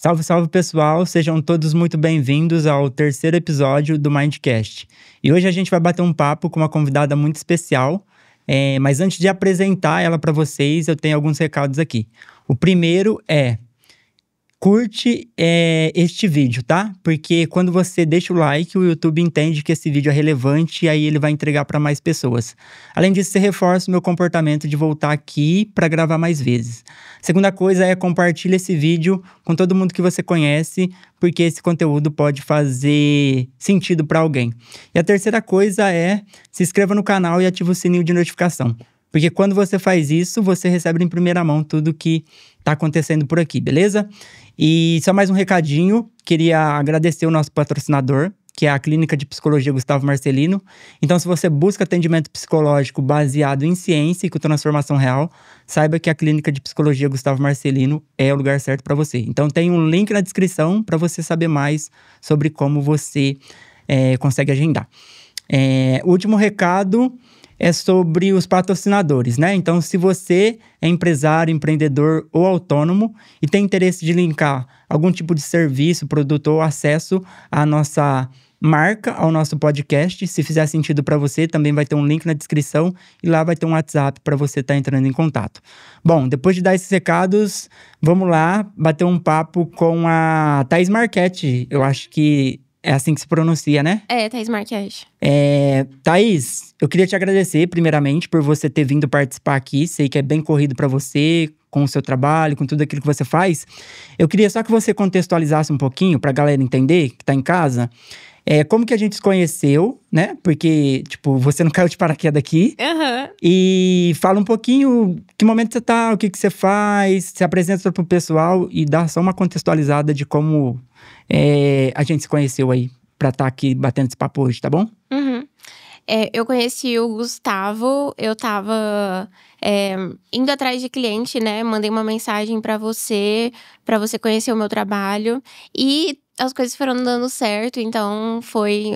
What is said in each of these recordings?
Salve, salve pessoal, sejam todos muito bem-vindos ao terceiro episódio do Mindcast. E hoje a gente vai bater um papo com uma convidada muito especial, mas antes de apresentar ela para vocês, eu tenho alguns recados aqui. O primeiro é: curte este vídeo, tá? Porque quando você deixa o like, o YouTube entende que esse vídeo é relevante e aí ele vai entregar para mais pessoas. Além disso, você reforça o meu comportamento de voltar aqui para gravar mais vezes. Segunda coisa é: compartilha esse vídeo com todo mundo que você conhece, porque esse conteúdo pode fazer sentido para alguém. E a terceira coisa é: se inscreva no canal e ativa o sininho de notificação. Porque quando você faz isso, você recebe em primeira mão tudo que tá acontecendo por aqui, beleza? E só mais um recadinho, queria agradecer o nosso patrocinador, que é a Clínica de Psicologia Gustavo Marcelino. Então, se você busca atendimento psicológico baseado em ciência e com transformação real, saiba que a Clínica de Psicologia Gustavo Marcelino é o lugar certo para você. Então, tem um link na descrição para você saber mais sobre como você consegue agendar. O último recado é sobre os patrocinadores, né? Então, se você é empresário, empreendedor ou autônomo e tem interesse de linkar algum tipo de serviço, produto ou acesso à nossa marca, ao nosso podcast, se fizer sentido para você, também vai ter um link na descrição e lá vai ter um WhatsApp para você estar entrando em contato. Bom, depois de dar esses recados, vamos lá bater um papo com a Thaís Marchetti. Eu acho que é assim que se pronuncia, né? É, Thaís Marchetti. Thaís, eu queria te agradecer, primeiramente, por você ter vindo participar aqui. Sei que é bem corrido para você, com o seu trabalho, com tudo aquilo que você faz. Eu queria só que você contextualizasse um pouquinho, pra galera entender, que tá em casa, como que a gente se conheceu, né? Porque, você não caiu de paraquedas aqui. Uhum. E fala um pouquinho que momento você tá, o que você faz, se apresenta pro pessoal e dá só uma contextualizada de como a gente se conheceu aí, pra estar aqui batendo esse papo hoje, tá bom? Uhum. Eu conheci o Gustavo, eu tava indo atrás de cliente, né? Mandei uma mensagem pra você conhecer o meu trabalho. E as coisas foram dando certo, então foi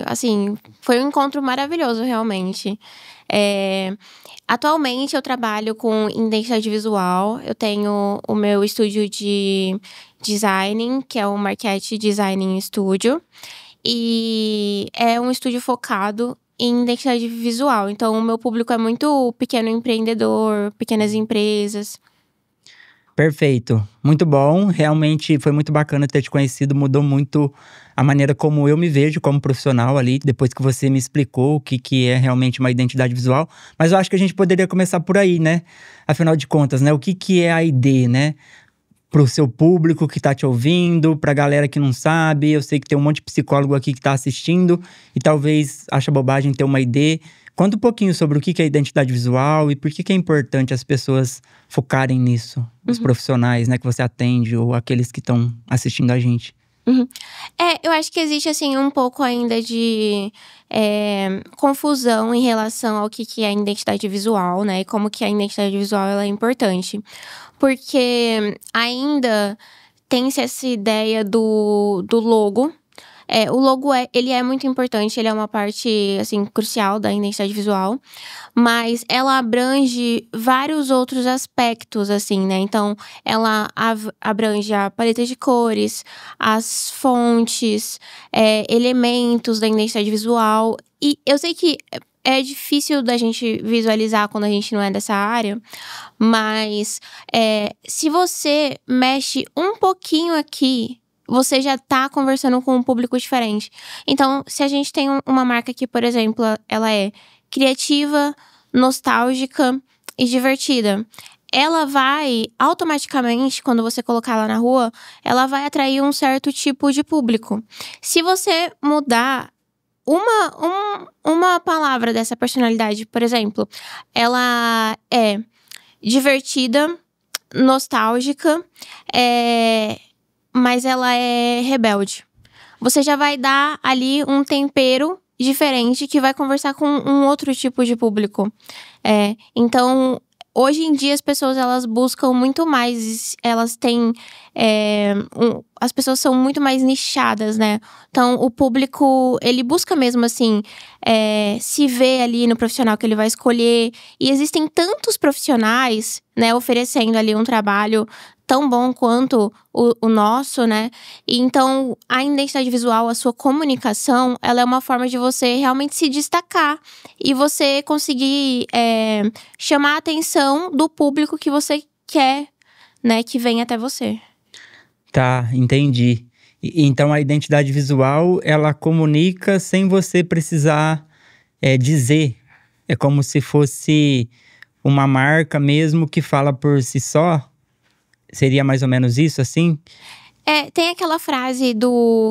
um encontro maravilhoso, realmente. Atualmente eu trabalho com identidade visual, eu tenho o meu estúdio de design, que é o Marchetti Designing Studio. E é um estúdio focado em identidade visual. Então, o meu público é muito pequeno empreendedor, pequenas empresas. Perfeito, muito bom, realmente foi muito bacana ter te conhecido, mudou muito a maneira como eu me vejo como profissional ali, depois que você me explicou o que é realmente uma identidade visual, mas eu acho que a gente poderia começar por aí, né? Afinal de contas, né? O que é a ID, né? Pro seu público que tá te ouvindo, pra galera que não sabe, eu sei que tem um monte de psicólogo aqui que tá assistindo e talvez acha bobagem ter uma ID. Conta um pouquinho sobre o que é identidade visual e por que é importante as pessoas focarem nisso. Os profissionais, né, que você atende ou aqueles que estão assistindo a gente. Uhum. Eu acho que existe, um pouco ainda de confusão em relação ao que é a identidade visual, né? E como que a identidade visual ela é importante. Porque ainda tem-se essa ideia do logo. O logo ele é muito importante, ele é uma parte, crucial da identidade visual. Mas ela abrange vários outros aspectos, né? Então, ela abrange a paleta de cores, as fontes, elementos da identidade visual. E eu sei que é difícil da gente visualizar quando a gente não é dessa área, mas se você mexe um pouquinho aqui, você já tá conversando com um público diferente. Então, se a gente tem uma marca que, por exemplo, ela é criativa, nostálgica e divertida, ela vai, automaticamente, quando você colocar ela na rua, ela vai atrair um certo tipo de público. Se você mudar uma palavra dessa personalidade, por exemplo, ela é divertida, nostálgica, mas ela é rebelde. Você já vai dar ali um tempero diferente que vai conversar com um outro tipo de público. Então, hoje em dia as pessoas elas buscam muito mais, elas têm as pessoas são muito mais nichadas, né? Então o público ele busca mesmo se ver ali no profissional que ele vai escolher, e existem tantos profissionais, né, oferecendo ali um trabalho tão bom quanto o nosso, né? E então, a identidade visual, a sua comunicação, ela é uma forma de você realmente se destacar e você conseguir chamar a atenção do público que você quer, né, que vem até você. Tá, entendi. Então a identidade visual, ela comunica sem você precisar dizer. É como se fosse uma marca mesmo que fala por si só? Seria mais ou menos isso, assim? Tem aquela frase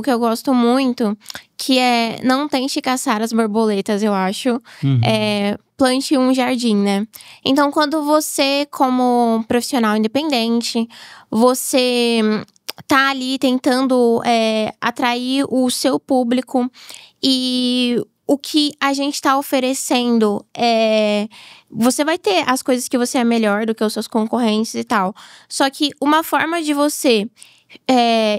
que eu gosto muito, que é: não tente caçar as borboletas, eu acho. Plante um jardim, né? Então, quando você, como profissional independente, você tá ali tentando atrair o seu público, e o que a gente tá oferecendo você vai ter as coisas que você é melhor do que os seus concorrentes e tal. Só que uma forma de você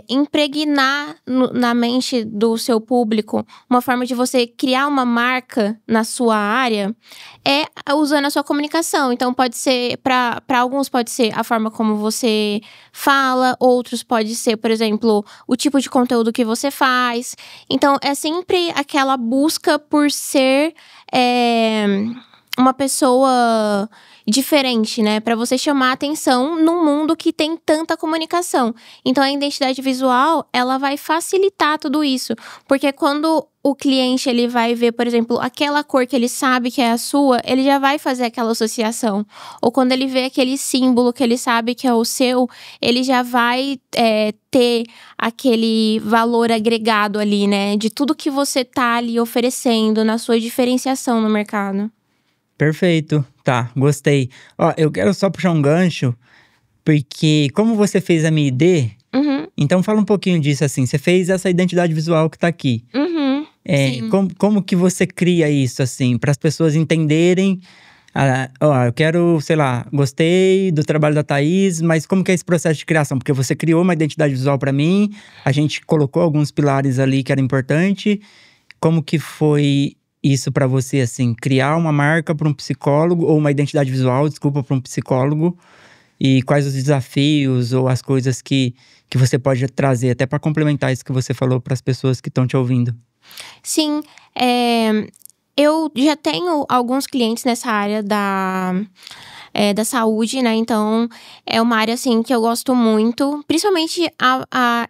impregnar na mente do seu público, uma forma de você criar uma marca na sua área, é usando a sua comunicação. Então, pode ser, para alguns pode ser a forma como você fala, outros pode ser, por exemplo, o tipo de conteúdo que você faz. Então, é sempre aquela busca por ser uma pessoa diferente, né? Pra você chamar a atenção num mundo que tem tanta comunicação. Então, a identidade visual, ela vai facilitar tudo isso. Porque quando o cliente, ele vai ver, por exemplo, aquela cor que ele sabe que é a sua, ele já vai fazer aquela associação. Ou quando ele vê aquele símbolo que ele sabe que é o seu, ele já vai ter aquele valor agregado ali, né? De tudo que você tá ali oferecendo na sua diferenciação no mercado. Perfeito, tá, gostei. Ó, eu quero só puxar um gancho, porque como você fez a minha ID, então fala um pouquinho disso, assim. Você fez essa identidade visual que tá aqui. Sim. Como que você cria isso, assim, para as pessoas entenderem? Eu quero, sei lá, gostei do trabalho da Thaís, mas como que é esse processo de criação? Porque você criou uma identidade visual para mim, a gente colocou alguns pilares ali que era importante. Como que foi isso pra você, assim, criar uma marca para um psicólogo, ou uma identidade visual, desculpa, para um psicólogo? E quais os desafios ou as coisas que você pode trazer, até para complementar isso que você falou para as pessoas que estão te ouvindo? Sim, eu já tenho alguns clientes nessa área da saúde, né? Então, é uma área, assim, que eu gosto muito. Principalmente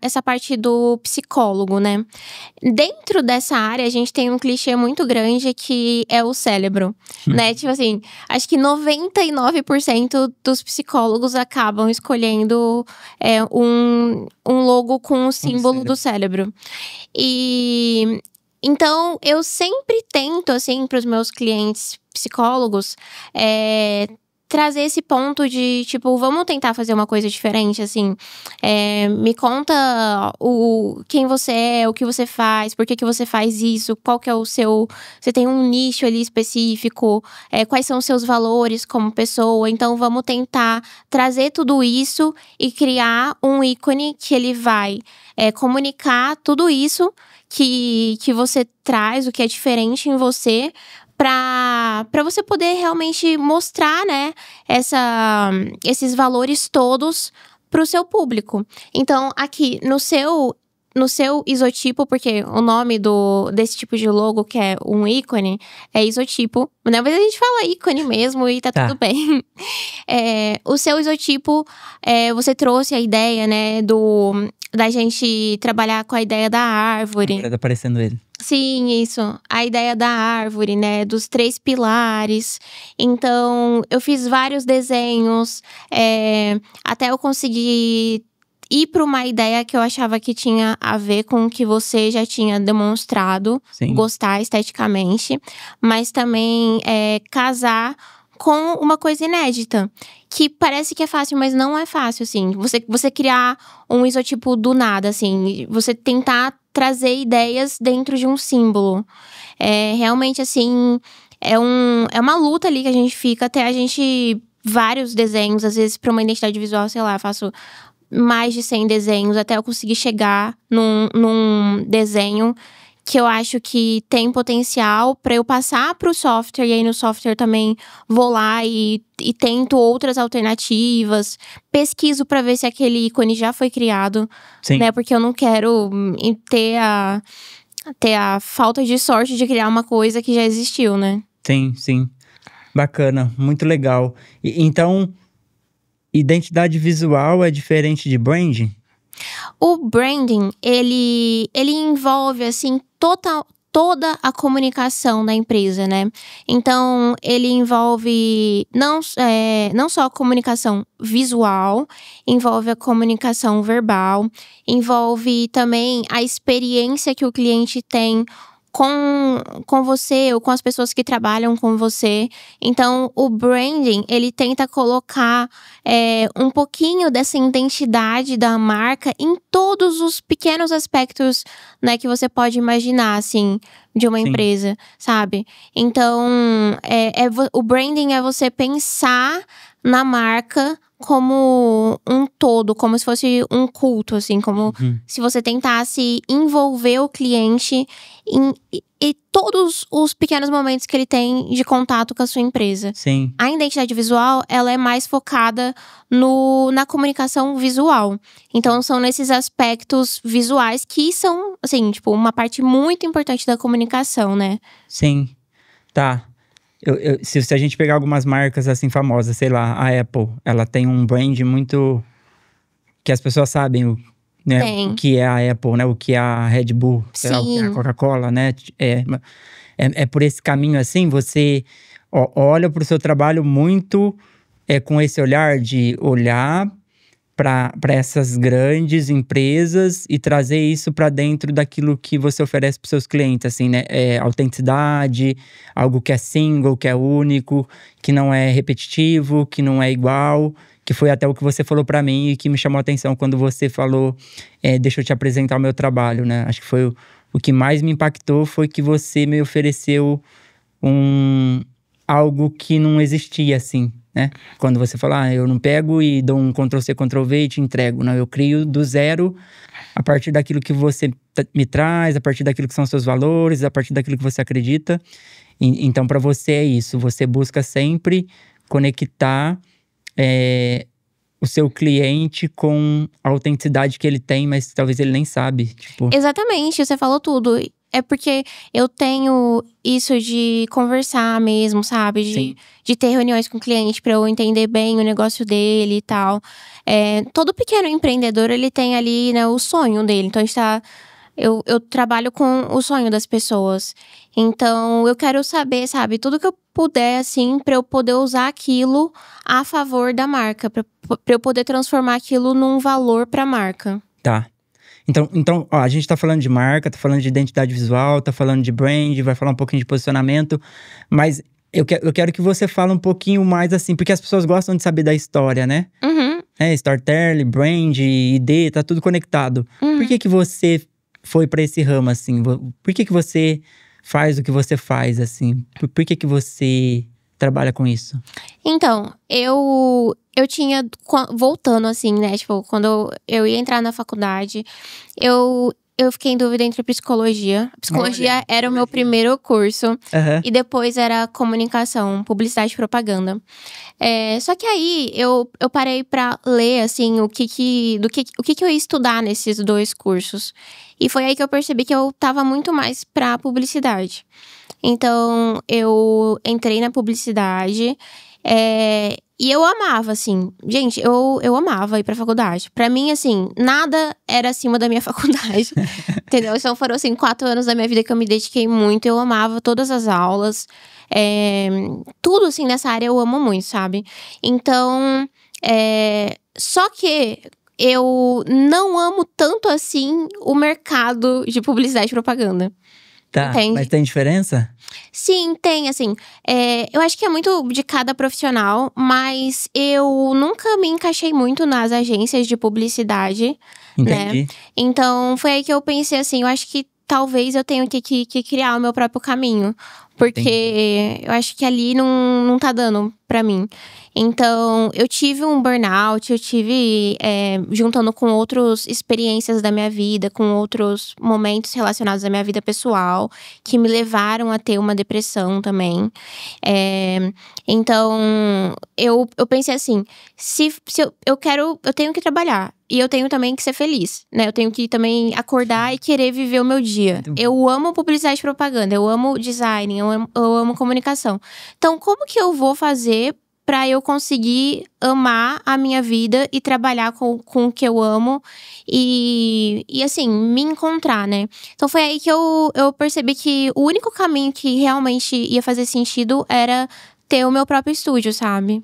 essa parte do psicólogo, né? Dentro dessa área, a gente tem um clichê muito grande que é o cérebro, né? Tipo assim, acho que 99% dos psicólogos acabam escolhendo um logo com o símbolo do cérebro. E então, eu sempre tento, assim, para os meus clientes psicólogos, trazer esse ponto de, tipo, vamos tentar fazer uma coisa diferente, assim. Me conta quem você é, o que você faz, por que você faz isso, qual que é o seu... Você tem um nicho ali específico, quais são os seus valores como pessoa. Então, vamos tentar trazer tudo isso e criar um ícone que ele vai comunicar tudo isso que você traz, o que é diferente em você, para você poder realmente mostrar, né, esses valores todos pro seu público. Então, aqui no seu isotipo, porque o nome desse tipo de logo, que é um ícone, é isotipo. Na verdade, a gente fala ícone mesmo e tá tudo bem. O seu isotipo, você trouxe a ideia, né, da gente trabalhar com a ideia da árvore. Tá aparecendo ele. Sim, isso. A ideia da árvore, né? Dos 3 pilares. Então, eu fiz vários desenhos até eu conseguir ir para uma ideia que eu achava que tinha a ver com o que você já tinha demonstrado. Sim. Gostar esteticamente. Mas também casar com uma coisa inédita. Que parece que é fácil, mas não é fácil, assim. Você criar um isotipo do nada, assim. Você tentar trazer ideias dentro de um símbolo. Realmente, assim, é uma luta ali que a gente fica até a gente... Vários desenhos, às vezes, para uma identidade visual, sei lá, eu faço mais de 100 desenhos até eu conseguir chegar num desenho que eu acho que tem potencial para eu passar para o software. E aí no software também vou lá e tento outras alternativas. Pesquiso para ver se aquele ícone já foi criado, Sim. né? Porque eu não quero ter a falta de sorte de criar uma coisa que já existiu, né? Sim, sim. Bacana, muito legal. Então, identidade visual é diferente de branding? O branding, ele envolve, assim, toda a comunicação da empresa, né? Então, ele envolve não só a comunicação visual, envolve a comunicação verbal, envolve também a experiência que o cliente tem com você ou com as pessoas que trabalham com você. Então, o branding, ele tenta colocar um pouquinho dessa identidade da marca em todos os pequenos aspectos, né, que você pode imaginar, assim, de uma Sim. empresa, sabe? Então, o branding é você pensar na marca como um todo, como se fosse um culto, assim, como se você tentasse envolver o cliente em todos os pequenos momentos que ele tem de contato com a sua empresa. Sim. A identidade visual, ela é mais focada na comunicação visual. Então, são nesses aspectos visuais que são, assim, tipo, uma parte muito importante da comunicação, né? Sim. Tá. Se a gente pegar algumas marcas assim famosas, sei lá, a Apple, ela tem um brand muito… que as pessoas sabem, né, Tem. o que é a Apple, né, o que é a Red Bull, sei lá, o que é a Sim. Coca-Cola, né, é por esse caminho assim, você olha para o seu trabalho muito com esse olhar de olhar para essas grandes empresas e trazer isso para dentro daquilo que você oferece para seus clientes, assim, né? Autenticidade, algo que é single, que é único, que não é repetitivo, que não é igual, que foi até o que você falou para mim e que me chamou a atenção quando você falou, deixa eu te apresentar o meu trabalho, né? Acho que foi o que mais me impactou foi que você me ofereceu algo que não existia, assim, né? Quando você fala, eu não pego e dou um Ctrl+C, Ctrl+V e te entrego. Não, eu crio do zero a partir daquilo que você me traz, a partir daquilo que são seus valores, a partir daquilo que você acredita. Então, para você é isso. Você busca sempre conectar o seu cliente com a autenticidade que ele tem, mas talvez ele nem sabe. Tipo… Exatamente, você falou tudo. É porque eu tenho isso de conversar mesmo, sabe? De ter reuniões com o cliente pra eu entender bem o negócio dele e tal. Todo pequeno empreendedor, ele tem ali, né, o sonho dele. Então, eu trabalho com o sonho das pessoas. Então, eu quero saber, sabe? Tudo que eu puder, assim, pra eu poder usar aquilo a favor da marca. Pra eu poder transformar aquilo num valor pra marca. Tá. Então, ó, a gente tá falando de marca, tá falando de identidade visual, tá falando de brand, vai falar um pouquinho de posicionamento, mas eu quero que você fale um pouquinho mais assim, porque as pessoas gostam de saber da história, né? Uhum. Storytelling, brand, ID, tá tudo conectado. Por que você foi pra esse ramo, assim? Por que você faz o que você faz, assim? Por que você trabalha com isso? Então, eu tinha… Voltando, assim, né? Tipo, quando eu ia entrar na faculdade, eu fiquei em dúvida entre psicologia. Psicologia era o meu primeiro curso. Uhum. E depois era comunicação, publicidade e propaganda. Só que aí, eu parei pra ler, assim, o que eu ia estudar nesses dois cursos. E foi aí que eu percebi que eu tava muito mais pra publicidade. Então, eu entrei na publicidade… e eu amava, assim… Gente, eu amava ir pra faculdade. Pra mim, assim, nada era acima da minha faculdade. Entendeu? Então, foram, assim, 4 anos da minha vida que eu me dediquei muito. Eu amava todas as aulas. Tudo, assim, nessa área eu amo muito, sabe? Então, só que… eu não amo tanto, assim, o mercado de publicidade e propaganda. Tá, Entende? mas tem diferença? Sim, tem, assim. Eu acho que é muito de cada profissional, mas eu nunca me encaixei muito nas agências de publicidade, Entendi. né? Então, foi aí que eu pensei assim, eu acho que talvez eu tenha que criar o meu próprio caminho. Porque eu acho que ali não tá dando pra mim. Então, eu tive um burnout, eu tive juntando com outras experiências da minha vida, com outros momentos relacionados à minha vida pessoal, que me levaram a ter uma depressão também. Então, eu pensei assim, se eu tenho que trabalhar. E eu tenho também que ser feliz, né? Eu tenho que também acordar e querer viver o meu dia. Eu amo publicidade e propaganda, eu amo design, eu amo comunicação. Então, como que eu vou fazer pra eu conseguir amar a minha vida e trabalhar com o que eu amo e assim, me encontrar, né? Então foi aí que eu percebi que o único caminho que realmente ia fazer sentido era ter o meu próprio estúdio, sabe?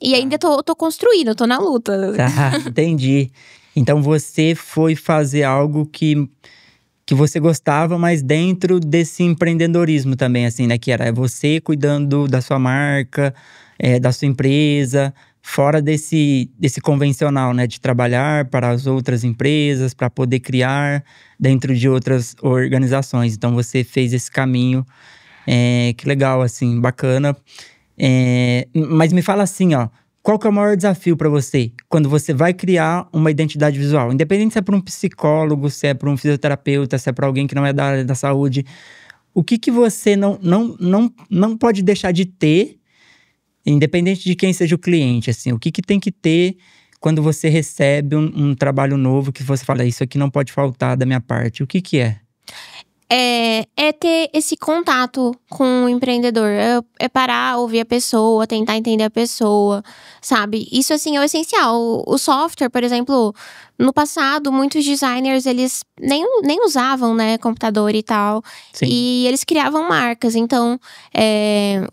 E ainda tô construindo, tô na luta. Tá, entendi. Então você foi fazer algo que você gostava, mas dentro desse empreendedorismo também, assim, né? Que era você cuidando da sua marca, da sua empresa, fora desse convencional, né? De trabalhar para as outras empresas, para poder criar dentro de outras organizações. Então você fez esse caminho, que legal, assim, bacana. Mas me fala assim, ó. Qual que é o maior desafio para você quando você vai criar uma identidade visual? Independente se é para um psicólogo, se é para um fisioterapeuta, se é para alguém que não é da área da saúde. O que você não pode deixar de ter, independente de quem seja o cliente, assim? O que tem que ter quando você recebe um trabalho novo que você fala, isso aqui não pode faltar da minha parte? O que é? É ter esse contato com o empreendedor. É parar, ouvir a pessoa, tentar entender a pessoa, sabe? Isso, assim, é o essencial. O software, por exemplo, no passado, muitos designers, eles nem usavam, né, computador e tal. Sim. E eles criavam marcas. Então,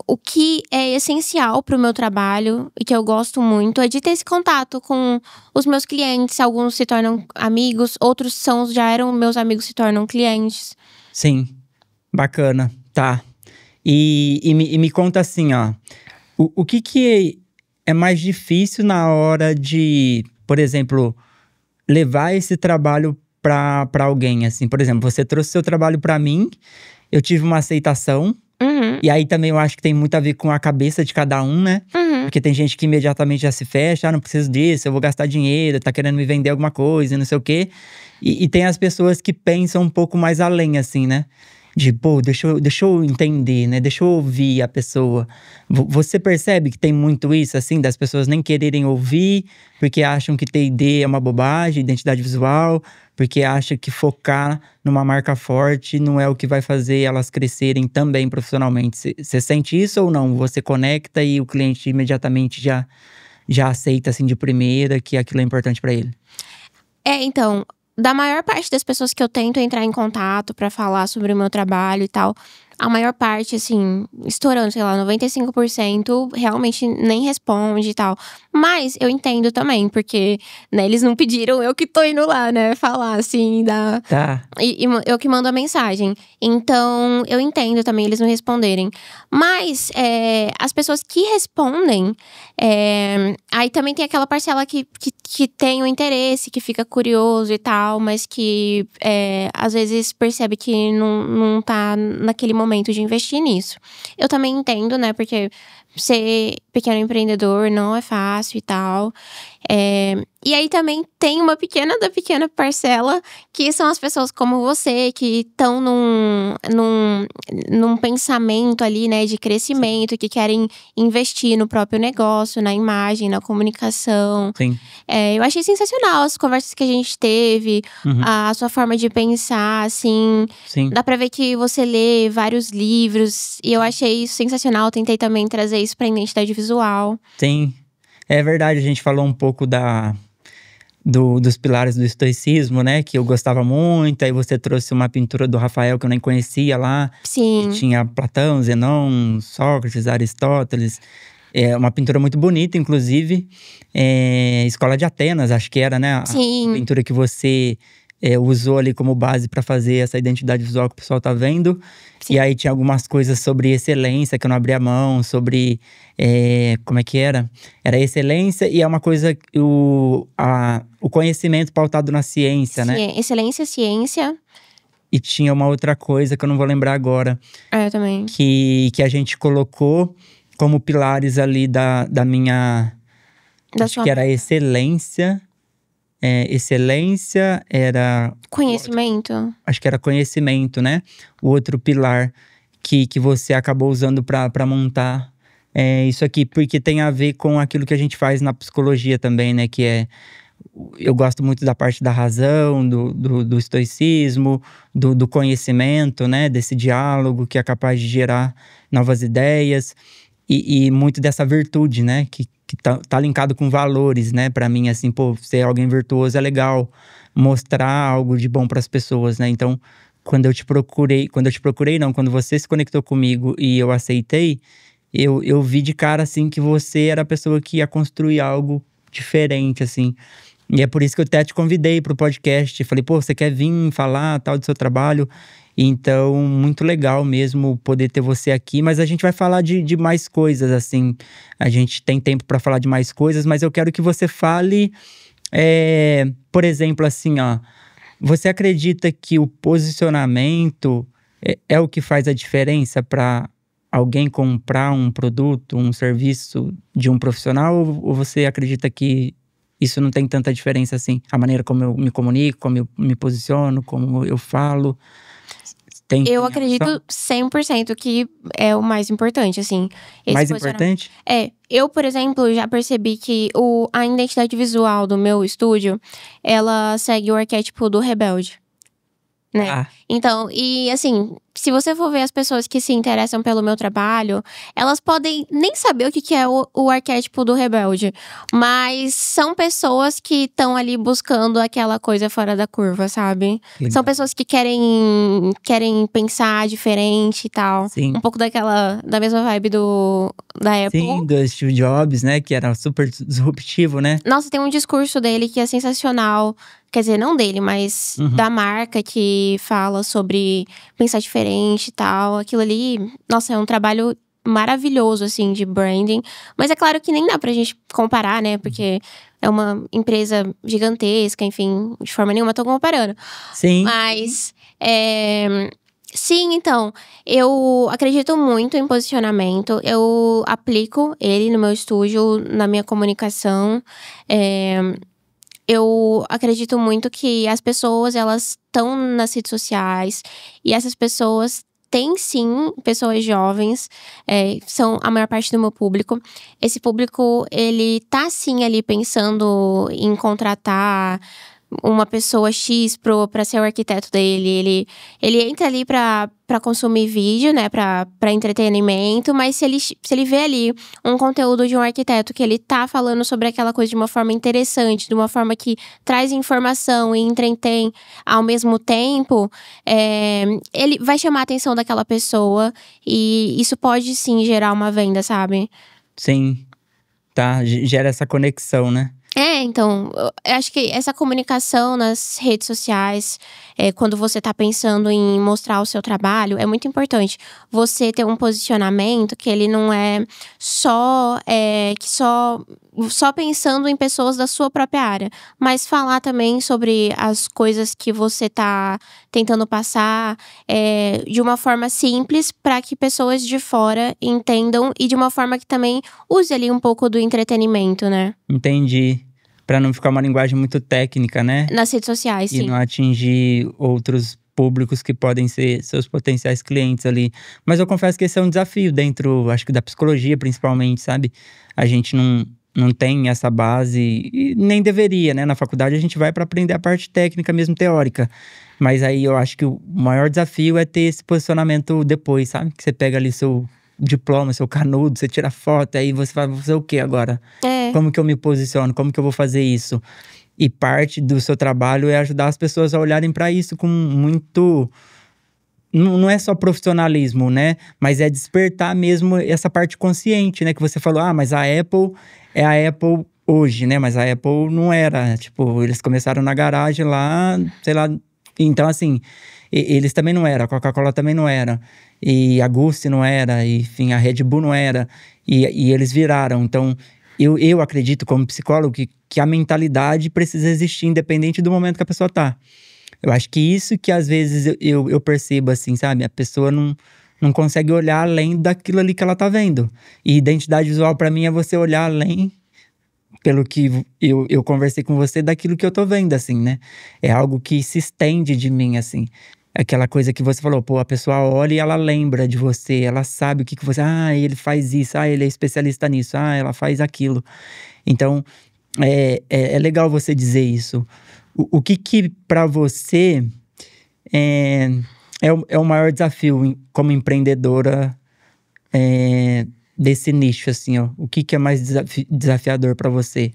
o que é essencial pro meu trabalho, e que eu gosto muito, é de ter esse contato com os meus clientes. Alguns se tornam amigos, outros já eram meus amigos, se tornam clientes. Sim, bacana, tá. E me conta assim, ó. O que é mais difícil na hora de, por exemplo, levar esse trabalho pra alguém, assim? Por exemplo, você trouxe seu trabalho pra mim, eu tive uma aceitação. Uhum. E aí também eu acho que tem muito a ver com a cabeça de cada um, né? Uhum. Porque tem gente que imediatamente já se fecha, não preciso disso, eu vou gastar dinheiro, tá querendo me vender alguma coisa, não sei o quê. E tem as pessoas que pensam um pouco mais além, assim, né? De, pô, deixa eu entender, né? Deixa eu ouvir a pessoa. Você percebe que tem muito isso, assim, das pessoas nem quererem ouvir, porque acham que TID é uma bobagem, identidade visual, porque acham que focar numa marca forte não é o que vai fazer elas crescerem também profissionalmente. Você sente isso ou não? Você conecta e o cliente imediatamente já aceita, assim, de primeira que aquilo é importante pra ele? Então, da maior parte das pessoas que eu tento entrar em contato pra falar sobre o meu trabalho e tal, a maior parte, assim, estourando, sei lá, 95%, realmente nem responde e tal. Mas eu entendo também, porque, né, eles não pediram, eu que tô indo lá, né, falar, assim, Tá. E eu que mando a mensagem. Então, eu entendo também eles não responderem. Mas, as pessoas que respondem, aí também tem aquela parcela que tem o interesse, que fica curioso e tal, mas que às vezes percebe que não tá naquele momento de investir nisso. Eu também entendo, né, porque ser pequeno empreendedor não é fácil e tal. E aí também tem uma pequena parcela que são as pessoas como você, que estão num pensamento ali, né, de crescimento, que querem investir no próprio negócio, na imagem, na comunicação. Sim. Eu achei sensacional as conversas que a gente teve, Uhum. a sua forma de pensar, assim. Sim. Dá pra ver que você lê vários livros, e eu achei isso sensacional. Tentei também trazer isso pra identidade visual. Sim. É verdade, a gente falou um pouco dos pilares do estoicismo, né? Que eu gostava muito. Aí você trouxe uma pintura do Rafael que eu nem conhecia lá. Sim. Que tinha Platão, Zenon, Sócrates, Aristóteles. É uma pintura muito bonita, inclusive. Escola de Atenas, acho que era, né? Sim. A pintura que você usou ali como base para fazer essa identidade visual que o pessoal tá vendo. Sim. E aí tinha algumas coisas sobre excelência que eu não abri a mão, sobre… como é que era? Era excelência e é uma coisa… O conhecimento pautado na ciência, né? Excelência, ciência. E tinha uma outra coisa que eu não vou lembrar agora. Eu também. Que a gente colocou… como pilares ali da minha… acho que era excelência. Excelência era… Conhecimento? Acho que era conhecimento, né? O outro pilar que você acabou usando para montar isso aqui. Porque tem a ver com aquilo que a gente faz na psicologia também, né? Que é… Eu gosto muito da parte da razão, do estoicismo, do conhecimento, né? Desse diálogo que é capaz de gerar novas ideias. E muito dessa virtude, né? Que tá linkado com valores, né? Pra mim, assim, pô, ser alguém virtuoso é legal. Mostrar algo de bom pras pessoas, né? Então, quando você se conectou comigo e eu aceitei, eu vi de cara, assim, que você era a pessoa que ia construir algo diferente, assim. E é por isso que eu até te convidei pro podcast. Falei, pô, você quer vir falar tal do seu trabalho? Então, muito legal mesmo poder ter você aqui. Mas a gente vai falar de mais coisas, assim. A gente tem tempo para falar de mais coisas, mas eu quero que você fale… por exemplo, assim, ó. Você acredita que o posicionamento é o que faz a diferença para alguém comprar um produto, um serviço de um profissional? Ou você acredita que isso não tem tanta diferença assim? A maneira como eu me comunico, como eu me posiciono, como eu falo… Eu acredito 100% que é o mais importante, assim. Mais importante? Eu, por exemplo, já percebi que a identidade visual do meu estúdio, ela segue o arquétipo do rebelde, né? Então, e assim, se você for ver as pessoas que se interessam pelo meu trabalho, elas podem nem saber o que é o arquétipo do rebelde. Mas são pessoas que estão ali buscando aquela coisa fora da curva, sabe? Legal. São pessoas que querem pensar diferente e tal. Sim. Um pouco da mesma vibe da Apple. Sim, do Steve Jobs, né? Que era super disruptivo, né? Nossa, tem um discurso dele que é sensacional. Quer dizer, não dele, mas da marca, que fala sobre pensar diferente e tal. Aquilo ali, nossa, é um trabalho maravilhoso, assim, de branding. Mas é claro que nem dá pra gente comparar, né? Porque é uma empresa gigantesca, enfim, de forma nenhuma tô comparando. Sim. Mas, sim, então, eu acredito muito em posicionamento. Eu aplico ele no meu estúdio, na minha comunicação. Eu acredito muito que as pessoas, elas estão nas redes sociais. E essas pessoas têm, sim, pessoas jovens. São a maior parte do meu público. Esse público, ele tá, sim, ali pensando em contratar uma pessoa X pra ser o arquiteto dele. Ele entra ali pra consumir vídeo, né? Pra entretenimento. Mas se ele vê ali um conteúdo de um arquiteto que ele tá falando sobre aquela coisa de uma forma interessante, de uma forma que traz informação e entretém ao mesmo tempo, ele vai chamar a atenção daquela pessoa. E isso pode, sim, gerar uma venda, sabe? Sim. Tá, gera essa conexão, né? Então, eu acho que essa comunicação nas redes sociais, quando você tá pensando em mostrar o seu trabalho, é muito importante. Você ter um posicionamento que ele não é só pensando em pessoas da sua própria área, mas falar também sobre as coisas que você tá tentando passar de uma forma simples, para que pessoas de fora entendam, e de uma forma que também use ali um pouco do entretenimento, né? Entendi. Pra não ficar uma linguagem muito técnica, né? Nas redes sociais, sim. E não atingir outros públicos que podem ser seus potenciais clientes ali. Mas eu confesso que esse é um desafio dentro, acho que da psicologia principalmente, sabe? A gente não tem essa base, e nem deveria, né? Na faculdade a gente vai para aprender a parte técnica mesmo, teórica. Mas aí eu acho que o maior desafio é ter esse posicionamento depois, sabe? Que você pega ali seu diploma, seu canudo, você tira foto, aí você vai fazer o quê agora? Como que eu me posiciono? Como que eu vou fazer isso? E parte do seu trabalho é ajudar as pessoas a olharem para isso com muito… Não é só profissionalismo, né? Mas é despertar mesmo essa parte consciente, né? Que você falou, mas a Apple é a Apple hoje, né? Mas a Apple não era, tipo, eles começaram na garagem lá, sei lá. Então, assim, eles também não eram, a Coca-Cola também não era. E a Gucci não era, e, enfim, a Red Bull não era. E eles viraram. Então, eu acredito, como psicólogo, que a mentalidade precisa existir, independente do momento que a pessoa tá. Eu acho que isso que, às vezes, eu percebo, assim, sabe? A pessoa não consegue olhar além daquilo ali que ela tá vendo. E identidade visual pra mim é você olhar além, pelo que eu conversei com você, daquilo que eu tô vendo, assim, né? É algo que se estende de mim, assim. Aquela coisa que você falou, pô, a pessoa olha e ela lembra de você, ela sabe o que você... Ah, ele faz isso, ah, ele é especialista nisso, ah, ela faz aquilo. Então, é legal você dizer isso. O que pra você é, é o maior desafio como empreendedora desse nicho, assim, ó? O que é mais desafiador pra você?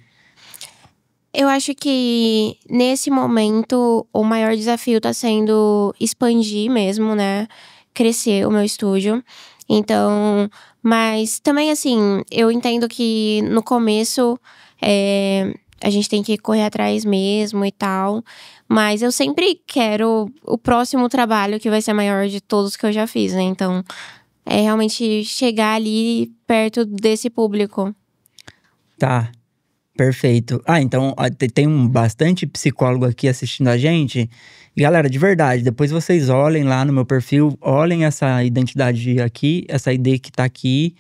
Eu acho que nesse momento o maior desafio tá sendo expandir mesmo, né? Crescer o meu estúdio. Então, mas também assim, eu entendo que no começo a gente tem que correr atrás mesmo e tal. Mas eu sempre quero o próximo trabalho que vai ser maior de todos que eu já fiz, né? Então, é realmente chegar ali perto desse público. Tá, perfeito. Ah, então ó, tem bastante psicólogo aqui assistindo a gente. E galera, de verdade, depois vocês olhem lá no meu perfil, olhem essa identidade aqui, essa ID que tá aqui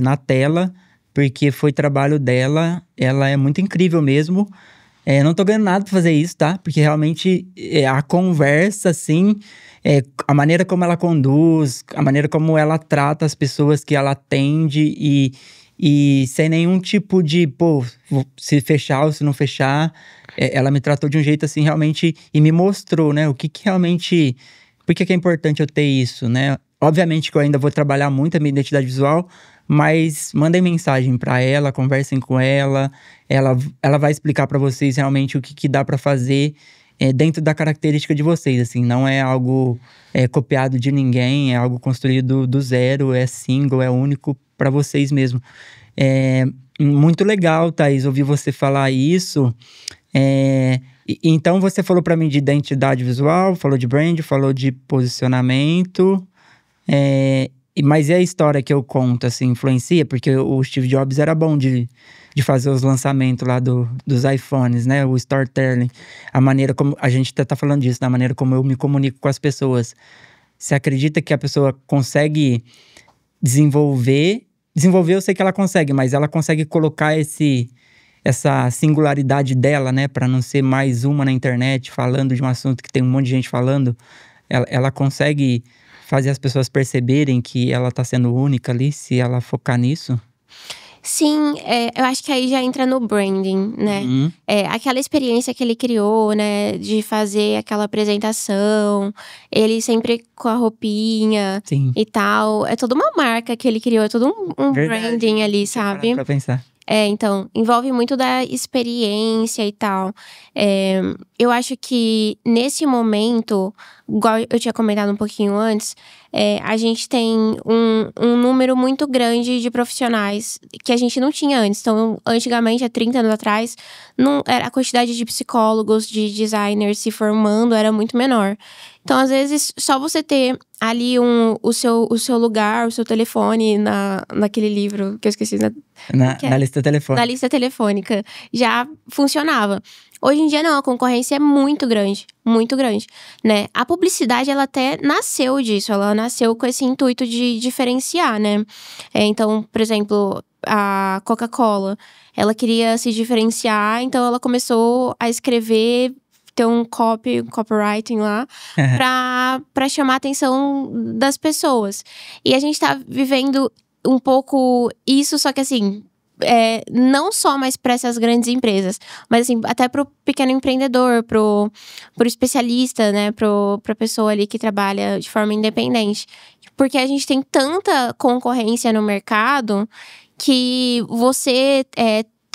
na tela, porque foi trabalho dela, ela é muito incrível mesmo. Não tô ganhando nada pra fazer isso, tá? Porque realmente a conversa, assim, a maneira como ela conduz, a maneira como ela trata as pessoas que ela atende e sem nenhum tipo de, pô, se fechar ou se não fechar, ela me tratou de um jeito assim, realmente, e me mostrou, né, o que realmente, por que é importante eu ter isso, né? Obviamente que eu ainda vou trabalhar muito a minha identidade visual, mas mandem mensagem pra ela, conversem com ela vai explicar pra vocês realmente o que dá pra fazer dentro da característica de vocês, assim, não é algo copiado de ninguém, é algo construído do zero, é single, é único pra vocês mesmo. Muito legal, Thaís, ouvir você falar isso. Então você falou pra mim de identidade visual, falou de brand, falou de posicionamento, mas e a história que eu conto, assim, influencia? Porque o Steve Jobs era bom de fazer os lançamentos lá dos iPhones, né? O storytelling. A maneira como... A gente até tá falando disso, da maneira como eu me comunico com as pessoas. Você acredita que a pessoa consegue desenvolver... Desenvolver eu sei que ela consegue, mas ela consegue colocar essa singularidade dela, né? Pra não ser mais uma na internet falando de um assunto que tem um monte de gente falando. Ela consegue fazer as pessoas perceberem que ela tá sendo única ali, se ela focar nisso? Sim, eu acho que aí já entra no branding, né? Uhum. Aquela experiência que ele criou, né? De fazer aquela apresentação, ele sempre com a roupinha Sim. e tal. É toda uma marca que ele criou, é todo um Verdade. branding ali, Tinha parado sabe? pra pensar. Então, envolve muito da experiência e tal. Eu acho que nesse momento, igual eu tinha comentado um pouquinho antes, a gente tem um número muito grande de profissionais que a gente não tinha antes. Então, antigamente, há 30 anos atrás, a quantidade de psicólogos, de designers se formando era muito menor. Então, às vezes, só você ter ali o seu lugar, o seu telefone naquele livro que eu esqueci. Na lista telefônica. Na lista telefônica já funcionava. Hoje em dia não, a concorrência é muito grande, né? A publicidade, ela até nasceu disso, ela nasceu com esse intuito de diferenciar, né? Então, por exemplo, a Coca-Cola, ela queria se diferenciar, então ela começou a escrever, ter um copywriting lá, pra chamar a atenção das pessoas. E a gente tá vivendo um pouco isso, só que assim... não só mais para essas grandes empresas, mas assim, até pro pequeno empreendedor, pro especialista, né, pra pessoa ali que trabalha de forma independente. Porque a gente tem tanta concorrência no mercado que você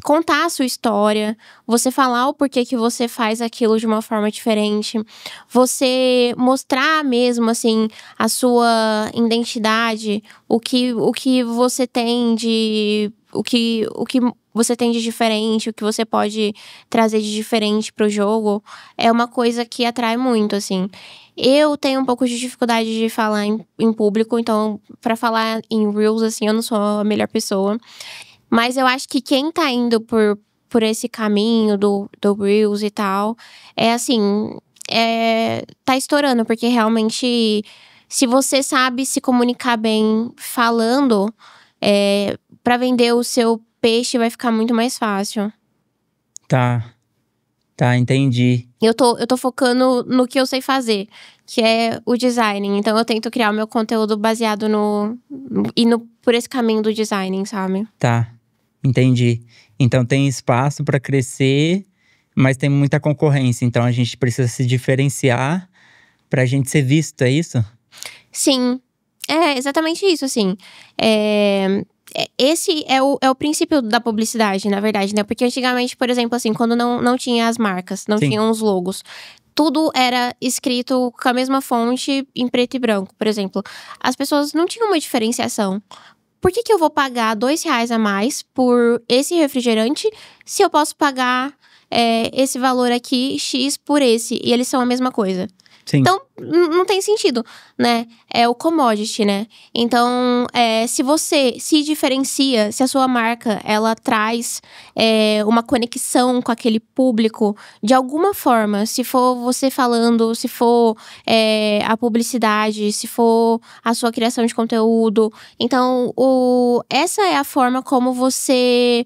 contar a sua história, você falar o porquê que você faz aquilo de uma forma diferente, você mostrar mesmo, assim, a sua identidade, o que você tem de... O que você tem de diferente, o que você pode trazer de diferente pro jogo, é uma coisa que atrai muito, assim. Eu tenho um pouco de dificuldade de falar em público, então, pra falar em Reels, assim, eu não sou a melhor pessoa. Mas eu acho que quem tá indo por esse caminho do Reels e tal, assim, tá estourando, porque realmente Se você sabe se comunicar bem falando, para vender o seu peixe vai ficar muito mais fácil. Tá, entendi. Eu tô focando no que eu sei fazer, que é o design. Então eu tento criar o meu conteúdo baseado por esse caminho do design, sabe? Tá, entendi. Então tem espaço para crescer, mas tem muita concorrência. Então a gente precisa se diferenciar pra gente ser visto, é isso? Sim, é exatamente isso, assim. Esse é o princípio da publicidade, na verdade, né? Porque antigamente, por exemplo, assim, quando não tinha as marcas, não Sim. tinham os logos, tudo era escrito com a mesma fonte em preto e branco, por exemplo. As pessoas não tinham uma diferenciação. Por que eu vou pagar R$2 a mais por esse refrigerante se eu posso pagar esse valor aqui, X, por esse? E eles são a mesma coisa. Sim. Então, não tem sentido, né? É o commodity, né? Então, se você se diferencia, se a sua marca, ela traz uma conexão com aquele público, de alguma forma, se for você falando, se for a publicidade, se for a sua criação de conteúdo. Então, essa é a forma como você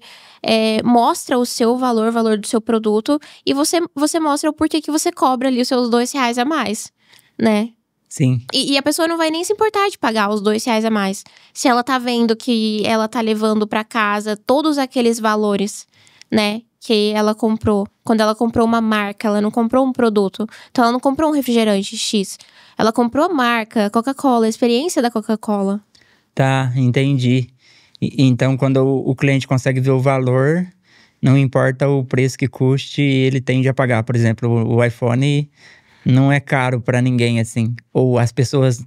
mostra o seu valor, o valor do seu produto, e você mostra o porquê que você cobra ali os seus R$2 a mais, né? Sim. E a pessoa não vai nem se importar de pagar os R$2 a mais. Se ela tá vendo que ela tá levando pra casa todos aqueles valores, né? Que ela comprou. Quando ela comprou uma marca, ela não comprou um produto. Então, ela não comprou um refrigerante X. Ela comprou a marca, Coca-Cola, a experiência da Coca-Cola. Tá, entendi. Então, quando o cliente consegue ver o valor, não importa o preço que custe, ele tende a pagar. Por exemplo, o iPhone não é caro para ninguém, assim. Ou as pessoas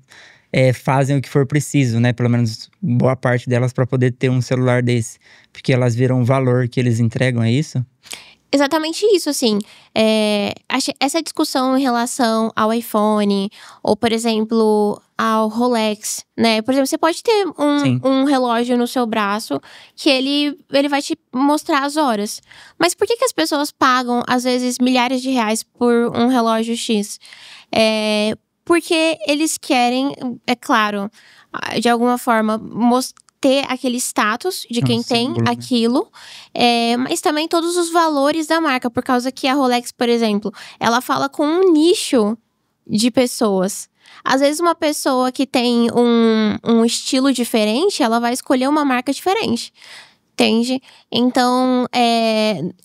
fazem o que for preciso, né? Pelo menos boa parte delas para poder ter um celular desse. Porque elas viram o valor que eles entregam, é isso? Exatamente isso, assim. Essa discussão em relação ao iPhone, ou, por exemplo, ao Rolex, né? Por exemplo, você pode ter um relógio no seu braço que ele vai te mostrar as horas. Mas por que as pessoas pagam, às vezes, milhares de reais por um relógio X? Porque eles querem, é claro, de alguma forma, ter aquele status de quem tem símbolo, né? aquilo, mas também todos os valores da marca, por causa que a Rolex, por exemplo, ela fala com um nicho de pessoas. Às vezes uma pessoa que tem um estilo diferente, ela vai escolher uma marca diferente, entende? Então,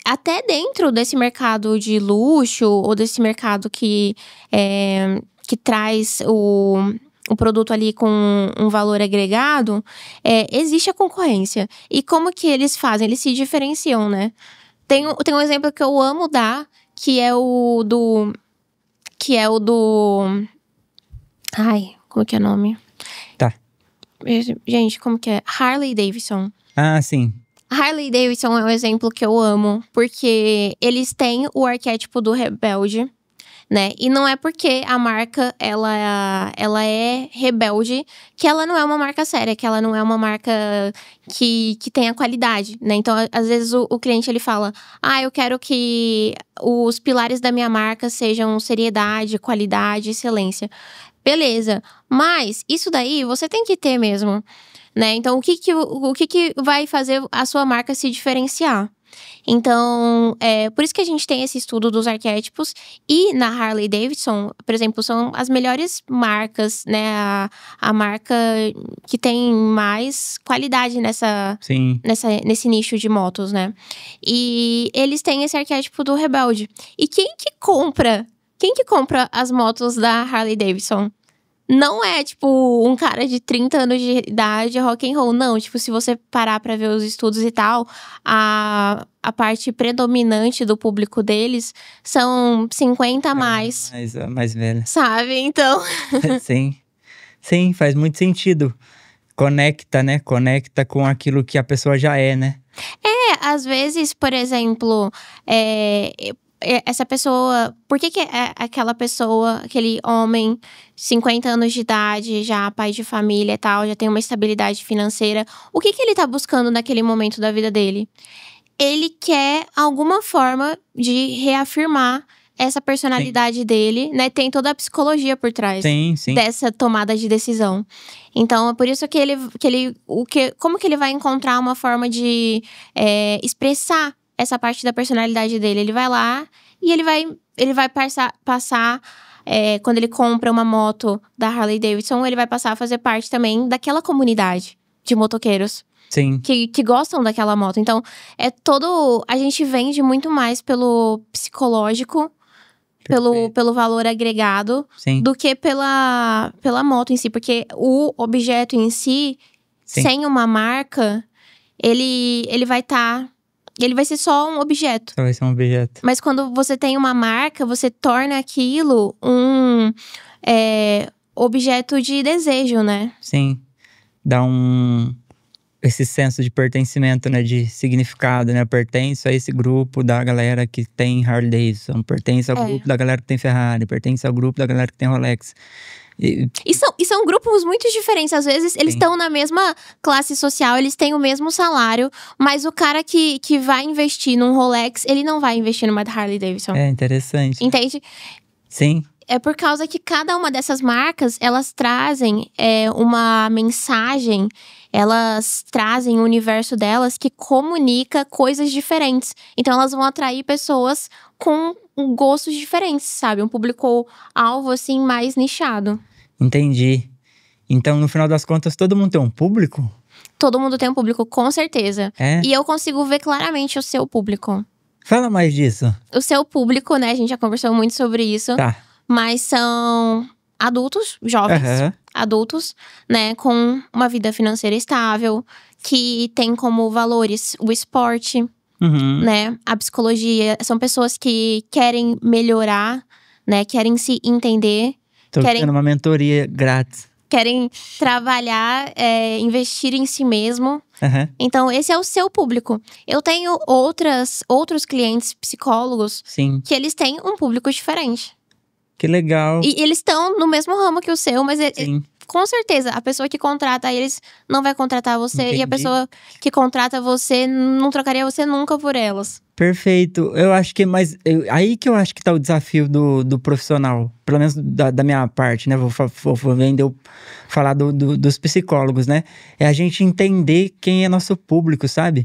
até dentro desse mercado de luxo, ou desse mercado que traz o produto ali com um valor agregado, existe a concorrência. E como que eles fazem? Eles se diferenciam, né? Tem um exemplo que eu amo dar, que é o do... Ai, como que é o nome? Tá. Gente, como que é? Harley Davidson. Ah, sim. Harley Davidson é um exemplo que eu amo, porque eles têm o arquétipo do rebelde, né? E não é porque a marca, ela é rebelde, que ela não é uma marca séria, que ela não é uma marca que tenha qualidade, né? Então, às vezes, o cliente, ele fala: eu quero que os pilares da minha marca sejam seriedade, qualidade, excelência. Beleza, mas isso daí você tem que ter mesmo, né? Então, o que vai fazer a sua marca se diferenciar? Então, por isso que a gente tem esse estudo dos arquétipos. E na Harley Davidson, por exemplo, são as melhores marcas, né? A marca que tem mais qualidade nesse nicho de motos, né? E eles têm esse arquétipo do rebelde. E quem que compra as motos da Harley Davidson? Não é, tipo, um cara de 30 anos de idade rock and roll. Não, tipo, se você parar pra ver os estudos e tal, a parte predominante do público deles são 50 a mais. Mais velha. Sabe? Então... Sim, faz muito sentido. Conecta, né? Conecta com aquilo que a pessoa já é, né? Às vezes, por exemplo... essa pessoa... Por que aquela pessoa, aquele homem, 50 anos de idade, já pai de família e tal, já tem uma estabilidade financeira, o que ele tá buscando naquele momento da vida dele? Ele quer alguma forma de reafirmar essa personalidade dele, né? Tem toda a psicologia por trás Sim. dessa tomada de decisão. Então, é por isso como que ele vai encontrar uma forma de expressar essa parte da personalidade dele? Ele vai lá e ele vai passar quando ele compra uma moto da Harley Davidson, ele vai passar a fazer parte também daquela comunidade de motoqueiros. Sim. Que gostam daquela moto. Então, a gente vende muito mais pelo psicológico, pelo valor agregado, Sim. do que pela moto em si. Porque o objeto em si, Sim. sem uma marca, ele vai ser só um objeto. Só vai ser um objeto. Mas quando você tem uma marca, você torna aquilo um objeto de desejo, né? Sim. Dá esse senso de pertencimento, né? De significado, né? Eu pertenço a esse grupo da galera que tem Harley Davidson. Pertenço ao grupo da galera que tem Ferrari. Pertenço ao grupo da galera que tem Rolex. E são grupos muito diferentes. Às vezes, eles estão na mesma classe social, eles têm o mesmo salário. Mas o cara que vai investir num Rolex, ele não vai investir numa Harley Davidson. É interessante. Entende? Sim. É por causa que cada uma dessas marcas, elas trazem uma mensagem, elas trazem o universo delas que comunica coisas diferentes. Então, elas vão atrair pessoas com gostos diferentes, sabe? Um público-alvo, assim, mais nichado. Entendi. Então, no final das contas, todo mundo tem um público? Todo mundo tem um público, com certeza. É? E eu consigo ver claramente o seu público. Fala mais disso. O seu público, né? A gente já conversou muito sobre isso. Tá. Mas são adultos, jovens, adultos, né? Com uma vida financeira estável, que tem como valores o esporte, né? A psicologia. São pessoas que querem melhorar, né? Querem se entender. Tô tendo uma mentoria grátis. Querem trabalhar, investir em si mesmo. Então, esse é o seu público. Eu tenho outros clientes psicólogos que eles têm um público diferente. Que legal. E eles estão no mesmo ramo que o seu, mas com certeza, a pessoa que contrata eles não vai contratar você. Entendi. E a pessoa que contrata você não trocaria você nunca por elas. Perfeito. Eu acho que, aí que eu acho que tá o desafio do profissional. Pelo menos da minha parte, né? Vou falar dos psicólogos, né? É a gente entender quem é nosso público, sabe?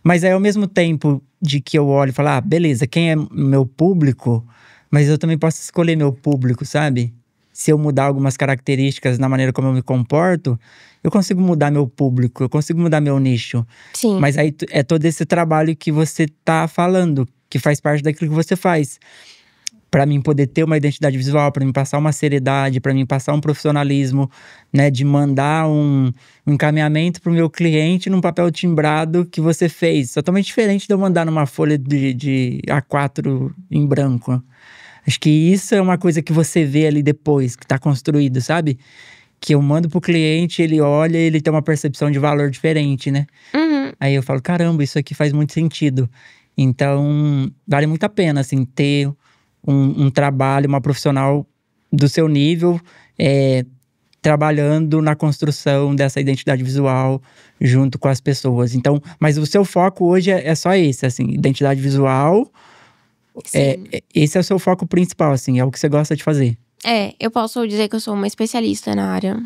Mas aí, ao mesmo tempo de que eu olho e falo, beleza, quem é meu público? Mas eu também posso escolher meu público, sabe? Se eu mudar algumas características na maneira como eu me comporto, eu consigo mudar meu público, eu consigo mudar meu nicho. Sim. Mas aí é todo esse trabalho que você tá falando, que faz parte daquilo que você faz. Pra mim poder ter uma identidade visual, pra mim passar uma seriedade, pra mim passar um profissionalismo, né? De mandar um encaminhamento pro meu cliente num papel timbrado que você fez. Totalmente diferente de eu mandar numa folha de A4 em branco. Acho que isso é uma coisa que você vê ali depois, que tá construído, sabe? Que eu mando pro cliente, ele olha e ele tem uma percepção de valor diferente, né? Aí eu falo, caramba, isso aqui faz muito sentido. Então, vale muito a pena, assim, ter um trabalho, uma profissional do seu nível, trabalhando na construção dessa identidade visual junto com as pessoas. Então, mas o seu foco hoje é só esse, assim, identidade visual. Esse é o seu foco principal, assim, é o que você gosta de fazer. Eu posso dizer que eu sou uma especialista na área.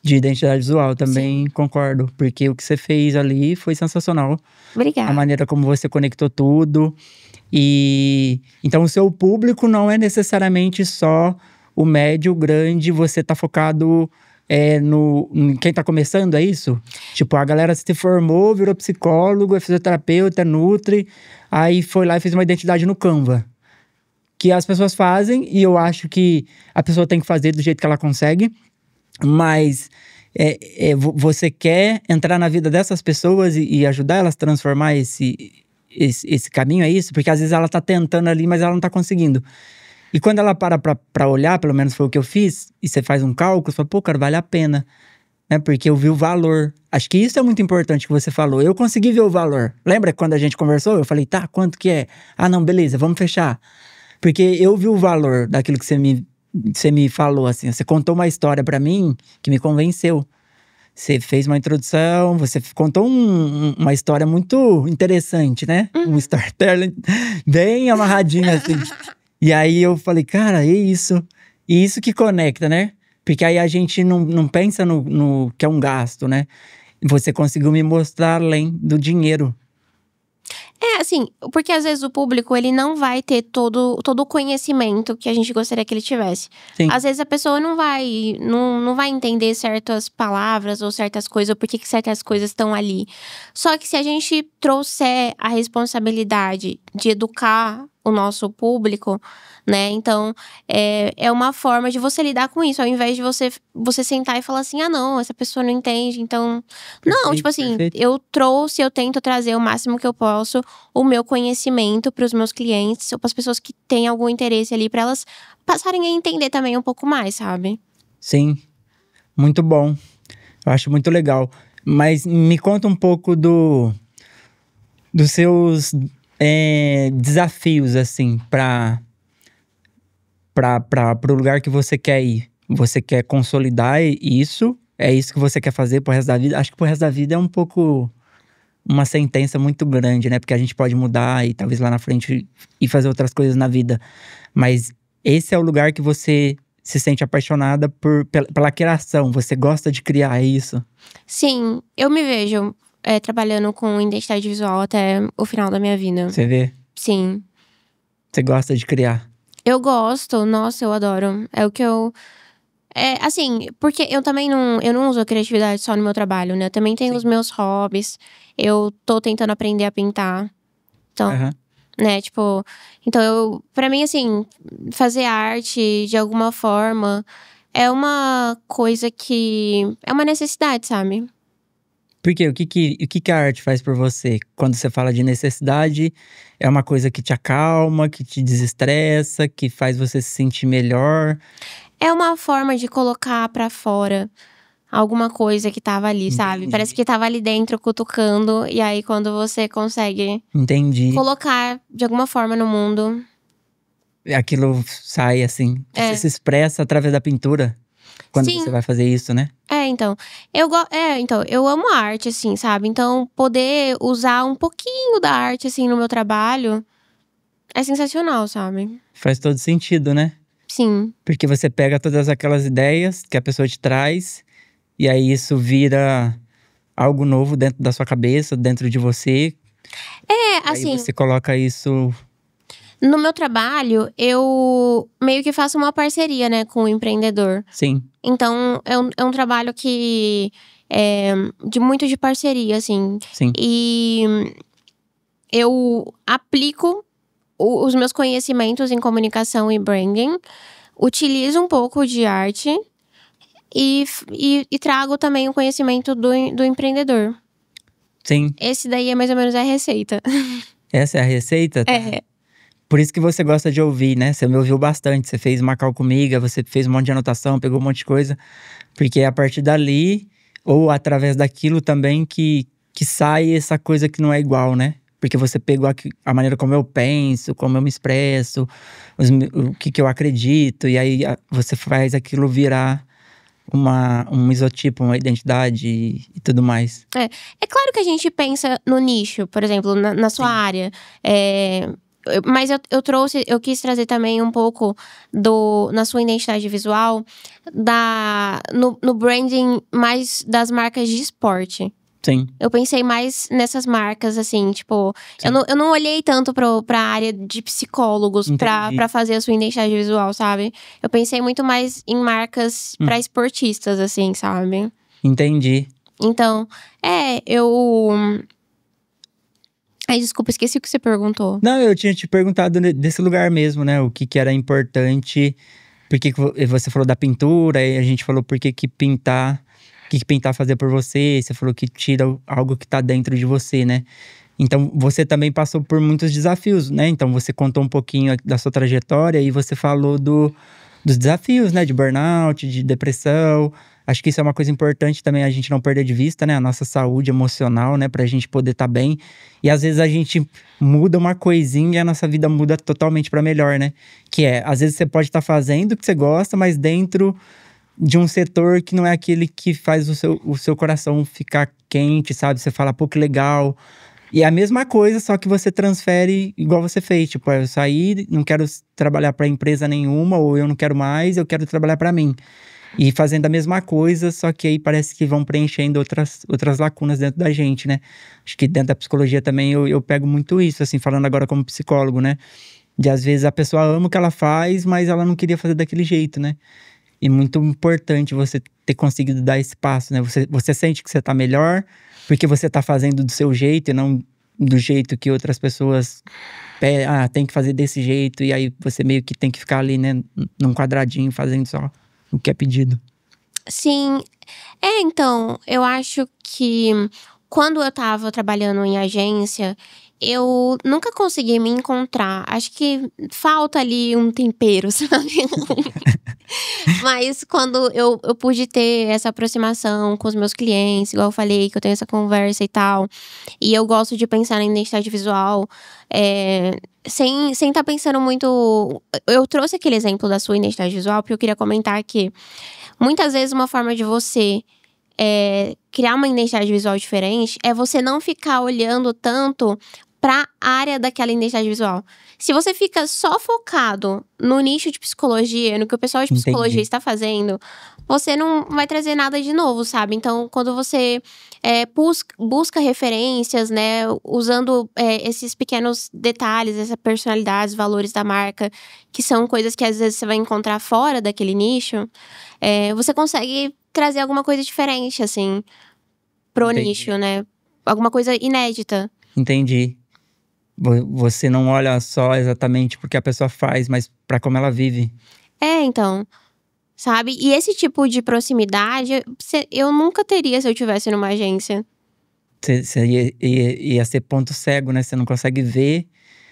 De identidade visual, também concordo. Porque o que você fez ali foi sensacional. Obrigada. A maneira como você conectou tudo. Então, o seu público não é necessariamente só o médio, o grande. Você tá focado em quem tá começando, é isso? Tipo, a galera se formou, virou psicólogo, é fisioterapeuta, é nutri. Aí foi lá e fez uma identidade no Canva. Que as pessoas fazem, e eu acho que a pessoa tem que fazer do jeito que ela consegue. Mas você quer entrar na vida dessas pessoas e ajudar elas a transformar esse caminho, é isso? Porque às vezes ela tá tentando ali, mas ela não tá conseguindo. E quando ela para pra olhar, pelo menos foi o que eu fiz, e você faz um cálculo, você fala, pô, cara, vale a pena. Né? Porque eu vi o valor. Acho que isso é muito importante que você falou. Eu consegui ver o valor. Lembra quando a gente conversou? Eu falei, tá, quanto que é? Ah, não, beleza, vamos fechar. Porque eu vi o valor daquilo que você me falou, assim. Você contou uma história pra mim que me convenceu. Você fez uma introdução, você contou uma história muito interessante, né? Um storytelling bem amarradinho, assim. E aí eu falei, cara, é isso. E isso que conecta, né? Porque aí a gente não pensa no que é um gasto, né? Você conseguiu me mostrar além do dinheiro. É, assim, porque às vezes o público, ele não vai ter todo o conhecimento que a gente gostaria que ele tivesse. Sim. Às vezes a pessoa não vai entender certas palavras ou certas coisas, ou por que certas coisas estão ali. Só que se a gente trouxer a responsabilidade de educar o nosso público, né? Então, é uma forma de você lidar com isso, ao invés de você sentar e falar assim, ah, não, essa pessoa não entende, então… Não, Perfeito, tipo assim, perfeito. eu tento trazer o máximo que eu posso o meu conhecimento para os meus clientes ou para as pessoas que têm algum interesse ali, para elas passarem a entender também um pouco mais, sabe? Sim, muito bom. Eu acho muito legal. Mas me conta um pouco dos seus desafios, assim, para o lugar que você quer ir. Você quer consolidar isso? É isso que você quer fazer pro resto da vida? Acho que pro resto da vida é um pouco uma sentença muito grande, né? Porque a gente pode mudar e talvez lá na frente ir fazer outras coisas na vida. Mas esse é o lugar que você se sente apaixonada pela criação. Você gosta de criar, é isso? Sim, eu me vejo trabalhando com identidade visual até o final da minha vida. Você vê? Sim. Você gosta de criar. Eu gosto, nossa, eu adoro. É o que eu… assim, porque eu não uso a criatividade só no meu trabalho, né? Eu também tenho Sim. os meus hobbies. Eu tô tentando aprender a pintar. Então, Aham. né, tipo… Então, pra mim, assim, fazer arte de alguma forma é uma coisa que… é uma necessidade, sabe? Por quê? O que que a arte faz por você? Quando você fala de necessidade, é uma coisa que te acalma, que te desestressa, que faz você se sentir melhor? É uma forma de colocar pra fora alguma coisa que tava ali, sabe? Entendi. Parece que tava ali dentro cutucando. E aí, quando você consegue Entendi. colocar de alguma forma no mundo… Aquilo sai assim. Você É. se expressa através da pintura quando Sim. você vai fazer isso, né? Então, eu amo arte, assim, sabe? Então, poder usar um pouquinho da arte, assim, no meu trabalho é sensacional, sabe? Faz todo sentido, né? Sim. Porque você pega todas aquelas ideias que a pessoa te traz, e aí isso vira algo novo dentro da sua cabeça, dentro de você. E aí Assim, você coloca isso. no meu trabalho, eu meio que faço uma parceria, né, com o empreendedor. Sim, Então, é um trabalho que é muito de parceria, assim. sim. E eu aplico os meus conhecimentos em comunicação e branding, utilizo um pouco de arte e trago também o conhecimento do empreendedor. Sim. Esse daí é mais ou menos a receita. Essa é a receita? Tá? É. Por isso que você gosta de ouvir, né? Você me ouviu bastante. Você fez uma calcomiga, você fez um monte de anotação, pegou um monte de coisa. Porque é a partir dali, ou através daquilo também, que sai essa coisa que não é igual, né? Porque você pegou a maneira como eu penso, como eu me expresso, o que eu acredito. E aí você faz aquilo virar um isotipo, uma identidade e tudo mais. É claro que a gente pensa no nicho, por exemplo, na sua Sim. área. Mas eu quis trazer também um pouco na sua identidade visual, no branding mais das marcas de esporte. Sim, Eu pensei mais nessas marcas, assim, tipo… Sim. Eu não olhei tanto pra área de psicólogos pra Entendi. fazer a sua identidade visual, sabe? Eu pensei muito mais em marcas pra esportistas, assim, sabe? entendi. Então, eu… Ai, desculpa, esqueci o que você perguntou. Não, eu tinha te perguntado desse lugar mesmo, né? O que era importante. Você falou da pintura, e a gente falou por que pintar. O que pintar fazer por você. Você falou que tira algo que tá dentro de você, né? Então, você também passou por muitos desafios, né? Então, você contou um pouquinho da sua trajetória e você falou dos desafios, né? De burnout, de depressão. Acho que isso é uma coisa importante também a gente não perder de vista, né? A nossa saúde emocional, né? Pra gente poder estar bem. E às vezes a gente muda uma coisinha e a nossa vida muda totalmente pra melhor, né? Às vezes você pode estar fazendo o que você gosta, mas dentro de um setor que não é aquele que faz o seu coração ficar quente, sabe? Você fala, pô, que legal. E é a mesma coisa, só que você transfere igual você fez. Tipo, eu saí, não quero trabalhar para empresa nenhuma, ou eu não quero mais, eu quero trabalhar para mim. E fazendo a mesma coisa, só que aí parece que vão preenchendo outras lacunas dentro da gente, né? Acho que dentro da psicologia também eu pego muito isso, assim, falando agora como psicólogo, né? De às vezes a pessoa ama o que ela faz, mas ela não queria fazer daquele jeito, né? E muito importante você ter conseguido dar esse passo, né? Você sente que você tá melhor porque você tá fazendo do seu jeito e não do jeito que outras pessoas tem que fazer desse jeito. E aí você meio que tem que ficar ali, né? Num quadradinho fazendo só o que é pedido. Sim. Então, eu acho que quando eu tava trabalhando em agência, eu nunca consegui me encontrar. Acho que falta ali um tempero, sabe? Mas quando eu pude ter essa aproximação com os meus clientes, igual eu falei, que eu tenho essa conversa e tal, e eu gosto de pensar na identidade visual, sem estar pensando muito. Eu trouxe aquele exemplo da sua identidade visual, porque eu queria comentar que muitas vezes uma forma de você criar uma identidade visual diferente é você não ficar olhando tanto para a área daquela identidade visual. Se você fica só focado no nicho de psicologia, no que o pessoal de psicologia Entendi. está fazendo, você não vai trazer nada de novo, sabe? Então, quando você busca referências, né, usando esses pequenos detalhes, essas personalidades, valores da marca, que são coisas que às vezes você vai encontrar fora daquele nicho, você consegue trazer alguma coisa diferente, assim, pro Entendi. nicho, né? Alguma coisa inédita. Entendi. Você não olha só exatamente porque a pessoa faz, mas pra como ela vive. Então, sabe? E esse tipo de proximidade, eu nunca teria se eu tivesse numa agência. Você ia ser ponto cego, né? Você não consegue ver.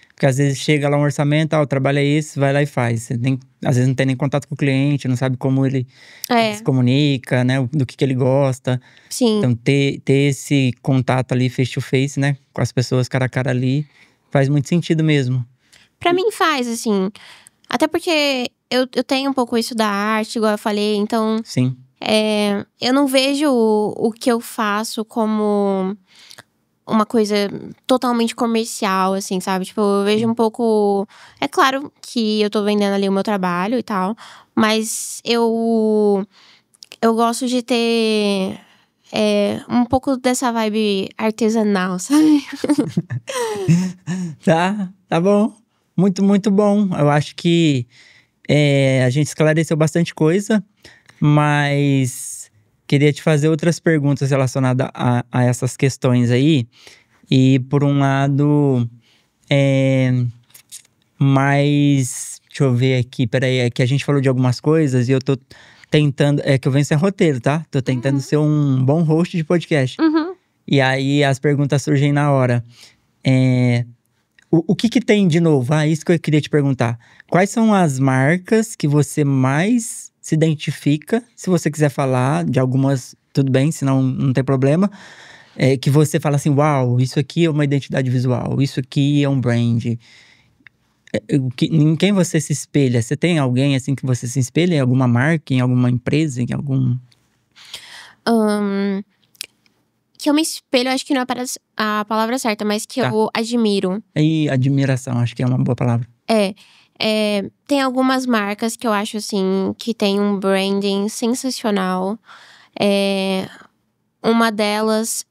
Porque às vezes chega lá um orçamento, o trabalho é esse, vai lá e faz. Você às vezes não tem nem contato com o cliente, não sabe como ele se comunica, né? Do que ele gosta. Sim. Então, ter esse contato ali face to face, né? Com as pessoas cara a cara ali, faz muito sentido mesmo. Pra mim faz, assim. Até porque eu tenho um pouco isso da arte, igual eu falei. Então, Sim. eu não vejo o que eu faço como uma coisa totalmente comercial, assim, sabe? Tipo, eu vejo um pouco. É claro que eu tô vendendo ali o meu trabalho e tal, mas eu gosto de ter um pouco dessa vibe artesanal, sabe? Tá bom. Muito, muito bom. Eu acho que a gente esclareceu bastante coisa, mas queria te fazer outras perguntas relacionadas a essas questões aí. E por um lado, mais. Deixa eu ver aqui, peraí, é que a gente falou de algumas coisas e eu tô tentando. É que eu venho sem roteiro, tá? Tô tentando ser um bom host de podcast. Uhum. E aí as perguntas surgem na hora. O que tem de novo? Isso que eu queria te perguntar. Quais são as marcas que você mais se identifica? Se você quiser falar de algumas, tudo bem, senão não tem problema. Que você fala assim, uau, isso aqui é uma identidade visual, isso aqui é um brand. Em quem você se espelha? Você tem alguém assim que você se espelha? Em alguma marca, em alguma empresa, em algum… Que eu me espelho, acho que não é a palavra certa, mas que eu admiro. E admiração, acho que é uma boa palavra. Tem algumas marcas que eu acho, assim, que tem um branding sensacional. Uma delas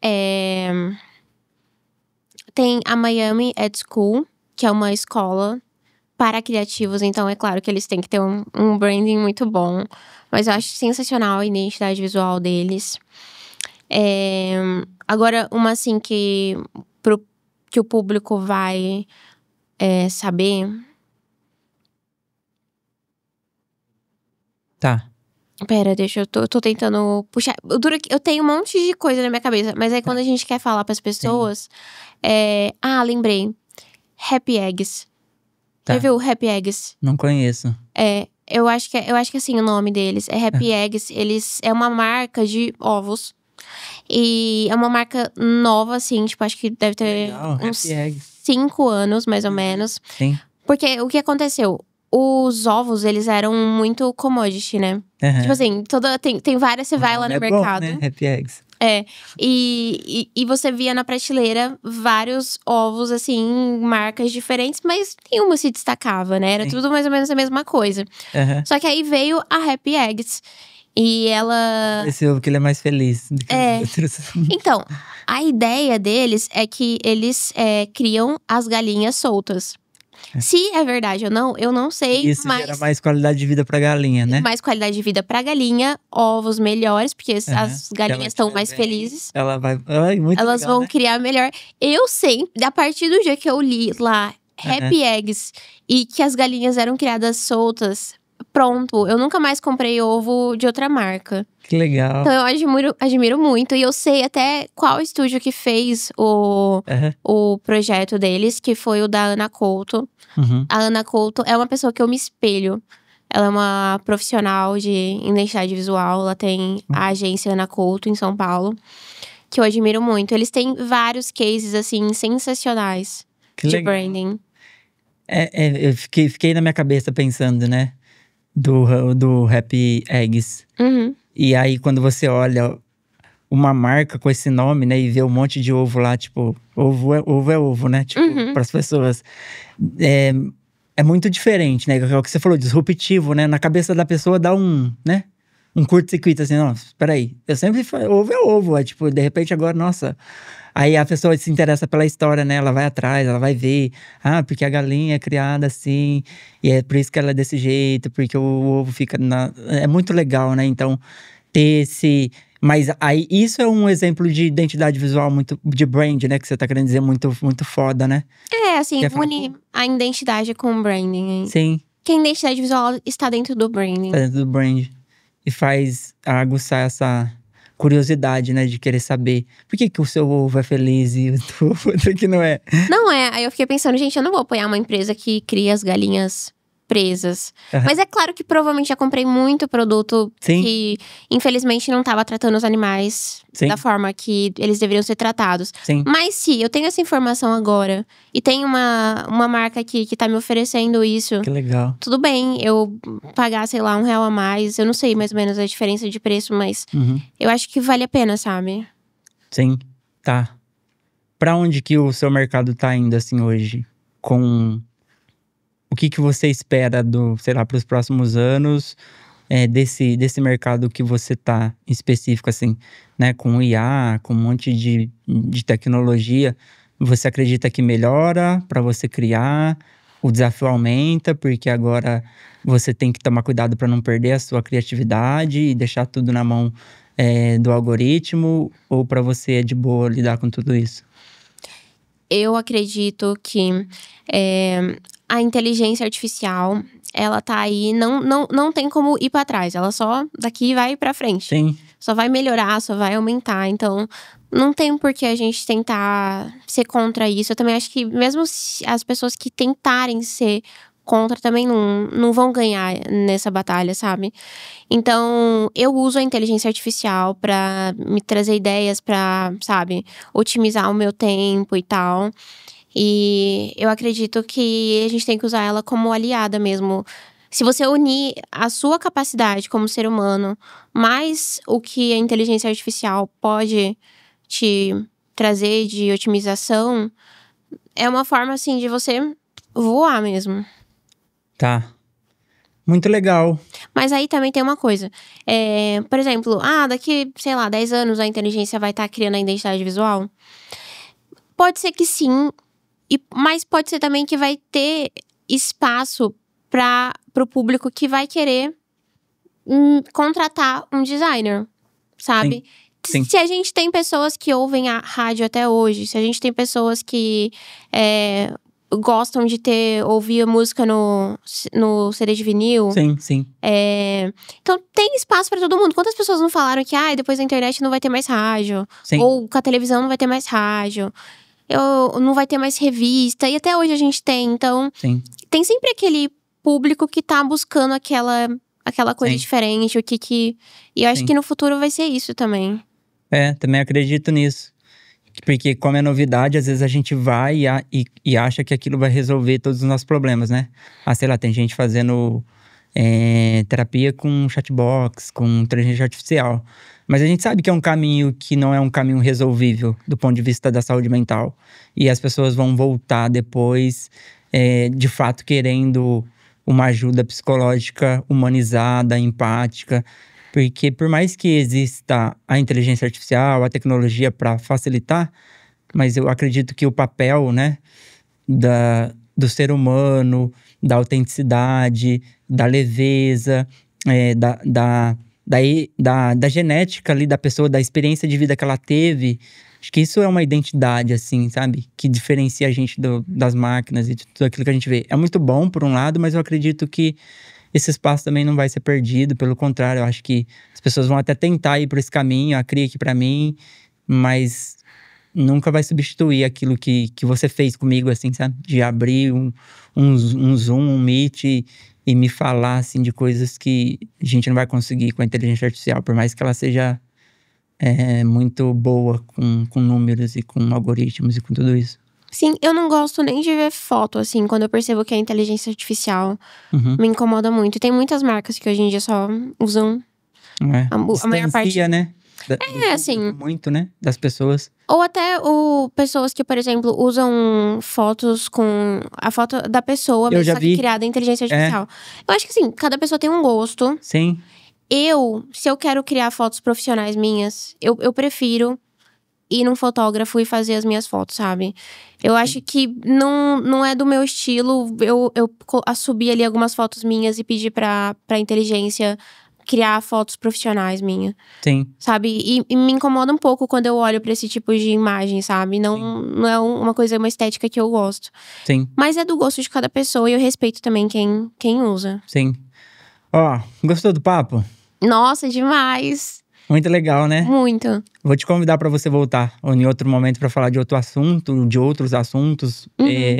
tem a Miami Ed School, que é uma escola para criativos. Então, é claro que eles têm que ter um branding muito bom. Mas eu acho sensacional a identidade visual deles. Agora, uma assim que o público vai saber… Tá. Pera, eu tô tentando puxar. Eu tenho um monte de coisa na minha cabeça, mas aí quando a gente quer falar pras pessoas… lembrei. Happy Eggs. Tá. Já viu Happy Eggs? Não conheço. Eu acho que assim o nome deles. É Happy Eggs. É uma marca de ovos. E é uma marca nova, assim, tipo, acho que deve ter uns 5 anos, mais ou menos. Sim. Porque o que aconteceu? Os ovos, eles eram muito commodity, né? Uhum. Tipo assim, tem várias, você vai lá no mercado. Bom, né? Happy Eggs. E você via na prateleira vários ovos, assim, marcas diferentes, mas nenhuma se destacava, né? Era tudo mais ou menos a mesma coisa. Só que aí veio a Happy Eggs. E ela… Esse ovo que ele é mais feliz do que os outros. Então, a ideia deles é que eles criam as galinhas soltas. Se é verdade ou não, eu não sei. Isso gera mais qualidade de vida pra galinha, né? Mais qualidade de vida pra galinha, ovos melhores, porque as galinhas estão mais felizes. Ela vai… Ai, muito Elas legal, vão né? criar melhor. Eu sempre, a partir do dia que eu li lá Happy Eggs e que as galinhas eram criadas soltas, pronto, eu nunca mais comprei ovo de outra marca. Que legal. Então eu admiro muito. E eu sei até qual estúdio que fez o projeto deles, que foi o da Ana Couto. A Ana Couto é uma pessoa que eu me espelho. Ela é uma profissional de identidade visual. Ela tem a agência Ana Couto em São Paulo, que eu admiro muito. Eles têm vários cases, assim, sensacionais de branding. Eu fiquei na minha cabeça pensando, né? Do Happy Eggs. E aí, quando você olha uma marca com esse nome, né? E vê um monte de ovo lá, tipo… Ovo é ovo, né? Tipo, pras pessoas. É muito diferente, né? É o que você falou, disruptivo, né? Na cabeça da pessoa dá né? Um curto-circuito, assim, não, peraí. Eu sempre falei, ovo é ovo. É tipo, de repente agora, nossa… Aí a pessoa se interessa pela história, né? Ela vai atrás, ela vai ver. Ah, porque a galinha é criada assim. E é por isso que ela é desse jeito. Porque o ovo fica É muito legal, né? Então, ter esse… Mas aí, isso é um exemplo de identidade visual, muito de brand, né? Que você tá querendo dizer, muito, muito foda, né? Assim, une a identidade com o branding. Hein? Sim. Que a identidade visual está dentro do branding. Está dentro do brand. E faz aguçar essa curiosidade, né? De querer saber por que o seu ovo é feliz e o outro aqui não é. Não é. Aí eu fiquei pensando, gente, eu não vou apoiar uma empresa que cria as galinhas presas. Mas é claro que provavelmente já comprei muito produto que, infelizmente, não estava tratando os animais da forma que eles deveriam ser tratados. Mas se eu tenho essa informação agora e tem uma marca aqui que tá me oferecendo isso… Que legal. Tudo bem, eu pagar, sei lá, R$1 a mais. Eu não sei mais ou menos a diferença de preço, mas eu acho que vale a pena, sabe? Sim, tá. Pra onde que o seu mercado tá indo, assim, hoje? O que você espera sei lá, pros próximos anos, desse mercado que você tá em específico, assim, né? Com IA, com um monte de tecnologia. Você acredita que melhora pra você criar? O desafio aumenta, porque agora você tem que tomar cuidado pra não perder a sua criatividade e deixar tudo na mão do algoritmo? Ou pra você é de boa lidar com tudo isso? Eu acredito que a inteligência artificial, ela tá aí, não tem como ir pra trás. Ela só daqui vai pra frente. Sim. Só vai melhorar, só vai aumentar. Então, não tem por que a gente tentar ser contra isso. Eu também acho que mesmo as pessoas que tentarem ser contra também não vão ganhar nessa batalha, sabe? Então, eu uso a inteligência artificial pra me trazer ideias, pra, sabe, otimizar o meu tempo e tal. E eu acredito que a gente tem que usar ela como aliada mesmo. Se você unir a sua capacidade como ser humano, mais o que a inteligência artificial pode te trazer de otimização, é uma forma, assim, de você voar mesmo. Tá. Muito legal. Mas aí também tem uma coisa. Por exemplo, daqui, sei lá, 10 anos a inteligência vai estar criando a identidade visual? Pode ser que sim, mas pode ser também que vai ter espaço para o público que vai querer contratar um designer, sabe? Sim. Se a gente tem pessoas que ouvem a rádio até hoje, se a gente tem pessoas que gostam de ouvir música no CD de vinil. Sim. Então tem espaço para todo mundo. Quantas pessoas não falaram que depois da internet não vai ter mais rádio? Sim. Ou com a televisão não vai ter mais rádio? Não vai ter mais revista. E até hoje a gente tem. Então, tem sempre aquele público que tá buscando aquela coisa diferente. E eu acho que no futuro vai ser isso também. Também acredito nisso. Porque como é novidade, às vezes a gente vai e acha que aquilo vai resolver todos os nossos problemas, né? Sei lá, tem gente fazendo terapia com chatbox, com inteligência artificial. Mas a gente sabe que é um caminho que não é um caminho resolvível do ponto de vista da saúde mental. E as pessoas vão voltar depois, de fato, querendo uma ajuda psicológica humanizada, empática. Porque por mais que exista a inteligência artificial, a tecnologia para facilitar, mas eu acredito que o papel, né, do ser humano, da autenticidade, da leveza, da genética ali da pessoa, da experiência de vida que ela teve. Acho que isso é uma identidade, assim, sabe? Que diferencia a gente das máquinas e de tudo aquilo que a gente vê. É muito bom, por um lado, mas eu acredito que esse espaço também não vai ser perdido. Pelo contrário, eu acho que as pessoas vão até tentar ir por esse caminho. A cria aqui pra mim, mas nunca vai substituir aquilo que você fez comigo, assim, sabe? De abrir um Zoom, um Meet e me falar, assim, de coisas que a gente não vai conseguir com a inteligência artificial. Por mais que ela seja muito boa com números e com algoritmos e com tudo isso. Sim, eu não gosto nem de ver foto, assim, quando eu percebo que é inteligência artificial. Uhum. Me incomoda muito. Tem muitas marcas que hoje em dia só usam a maior parte. Distancia, né? Assim. Muito, né? Das pessoas. Ou até pessoas que, por exemplo, usam fotos com a foto da pessoa, Eu mas já só que vi. criada em inteligência artificial. Eu acho que assim, cada pessoa tem um gosto. Sim. Se eu quero criar fotos profissionais minhas, eu prefiro ir num fotógrafo e fazer as minhas fotos, sabe? Eu acho que não é do meu estilo eu subir ali algumas fotos minhas e pedir pra inteligência criar fotos profissionais minhas. Sim. Sabe? E me incomoda um pouco quando eu olho pra esse tipo de imagem, sabe? Não é uma estética que eu gosto. Sim. Mas é do gosto de cada pessoa e eu respeito também quem usa. Sim. Ó, gostou do papo? Nossa, demais! Muito legal, né? Muito. Vou te convidar para você voltar ou em outro momento para falar de outro assunto, de outros assuntos.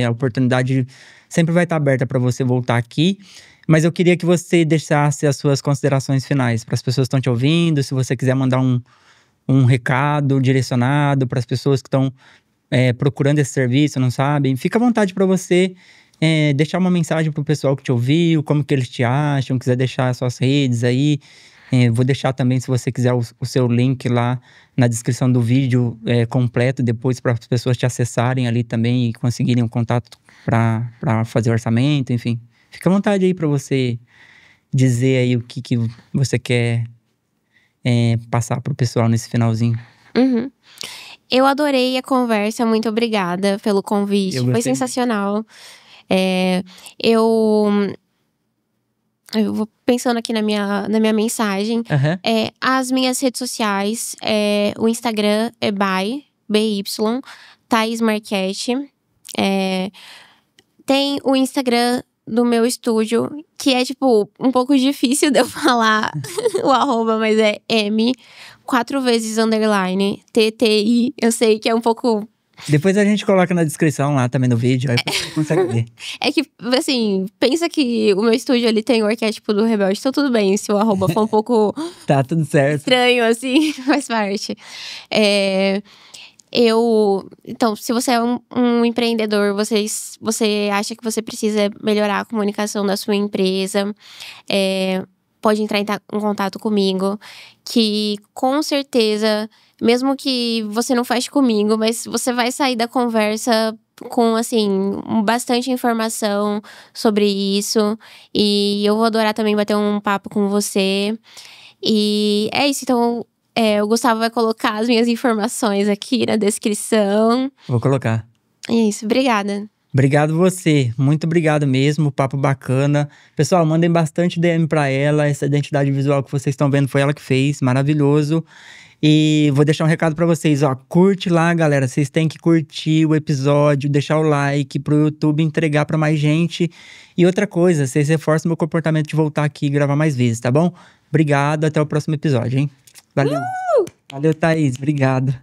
A oportunidade sempre vai estar aberta para você voltar aqui. Mas eu queria que você deixasse as suas considerações finais para as pessoas que estão te ouvindo. Se você quiser mandar um recado direcionado para as pessoas que estão procurando esse serviço, não sabem, fica à vontade para você deixar uma mensagem para o pessoal que te ouviu, como que eles te acham, quiser deixar as suas redes aí. Vou deixar também, se você quiser, o seu link lá na descrição do vídeo completo, depois para as pessoas te acessarem ali também e conseguirem um contato para fazer o orçamento, enfim. Fica à vontade aí para você dizer aí o que você quer passar pro pessoal nesse finalzinho. Uhum. Eu adorei a conversa, muito obrigada pelo convite. Foi sensacional. Eu vou pensando aqui na minha mensagem. Uhum. As minhas redes sociais, o Instagram é BY, Thaís Marchetti. Tem o Instagram do meu estúdio, que é, tipo, um pouco difícil de eu falar o arroba, mas é M, 4 vezes underline, TTI. Eu sei que é um pouco... Depois a gente coloca na descrição lá também no vídeo, aí você consegue ver. É que, assim, pensa que o meu estúdio, ele tem o arquétipo do rebelde, então tudo bem se o arroba for um pouco… Tá tudo certo. Estranho, assim, faz parte. Então, se você é um empreendedor, você acha que você precisa melhorar a comunicação da sua empresa, pode entrar em contato comigo, que com certeza, mesmo que você não feche comigo, mas você vai sair da conversa com, assim, bastante informação sobre isso. E eu vou adorar também bater um papo com você. E é isso, então… o Gustavo vai colocar as minhas informações aqui na descrição. Vou colocar. É isso, obrigada. Obrigado você, muito obrigado mesmo, papo bacana. Pessoal, mandem bastante DM pra ela, essa identidade visual que vocês estão vendo foi ela que fez, maravilhoso. E vou deixar um recado pra vocês, ó, curte lá, galera, vocês têm que curtir o episódio, deixar o like pro YouTube entregar pra mais gente. E outra coisa, vocês reforçam meu comportamento de voltar aqui e gravar mais vezes, tá bom? Obrigado, até o próximo episódio, hein? Valeu. Valeu, Thaís, obrigado.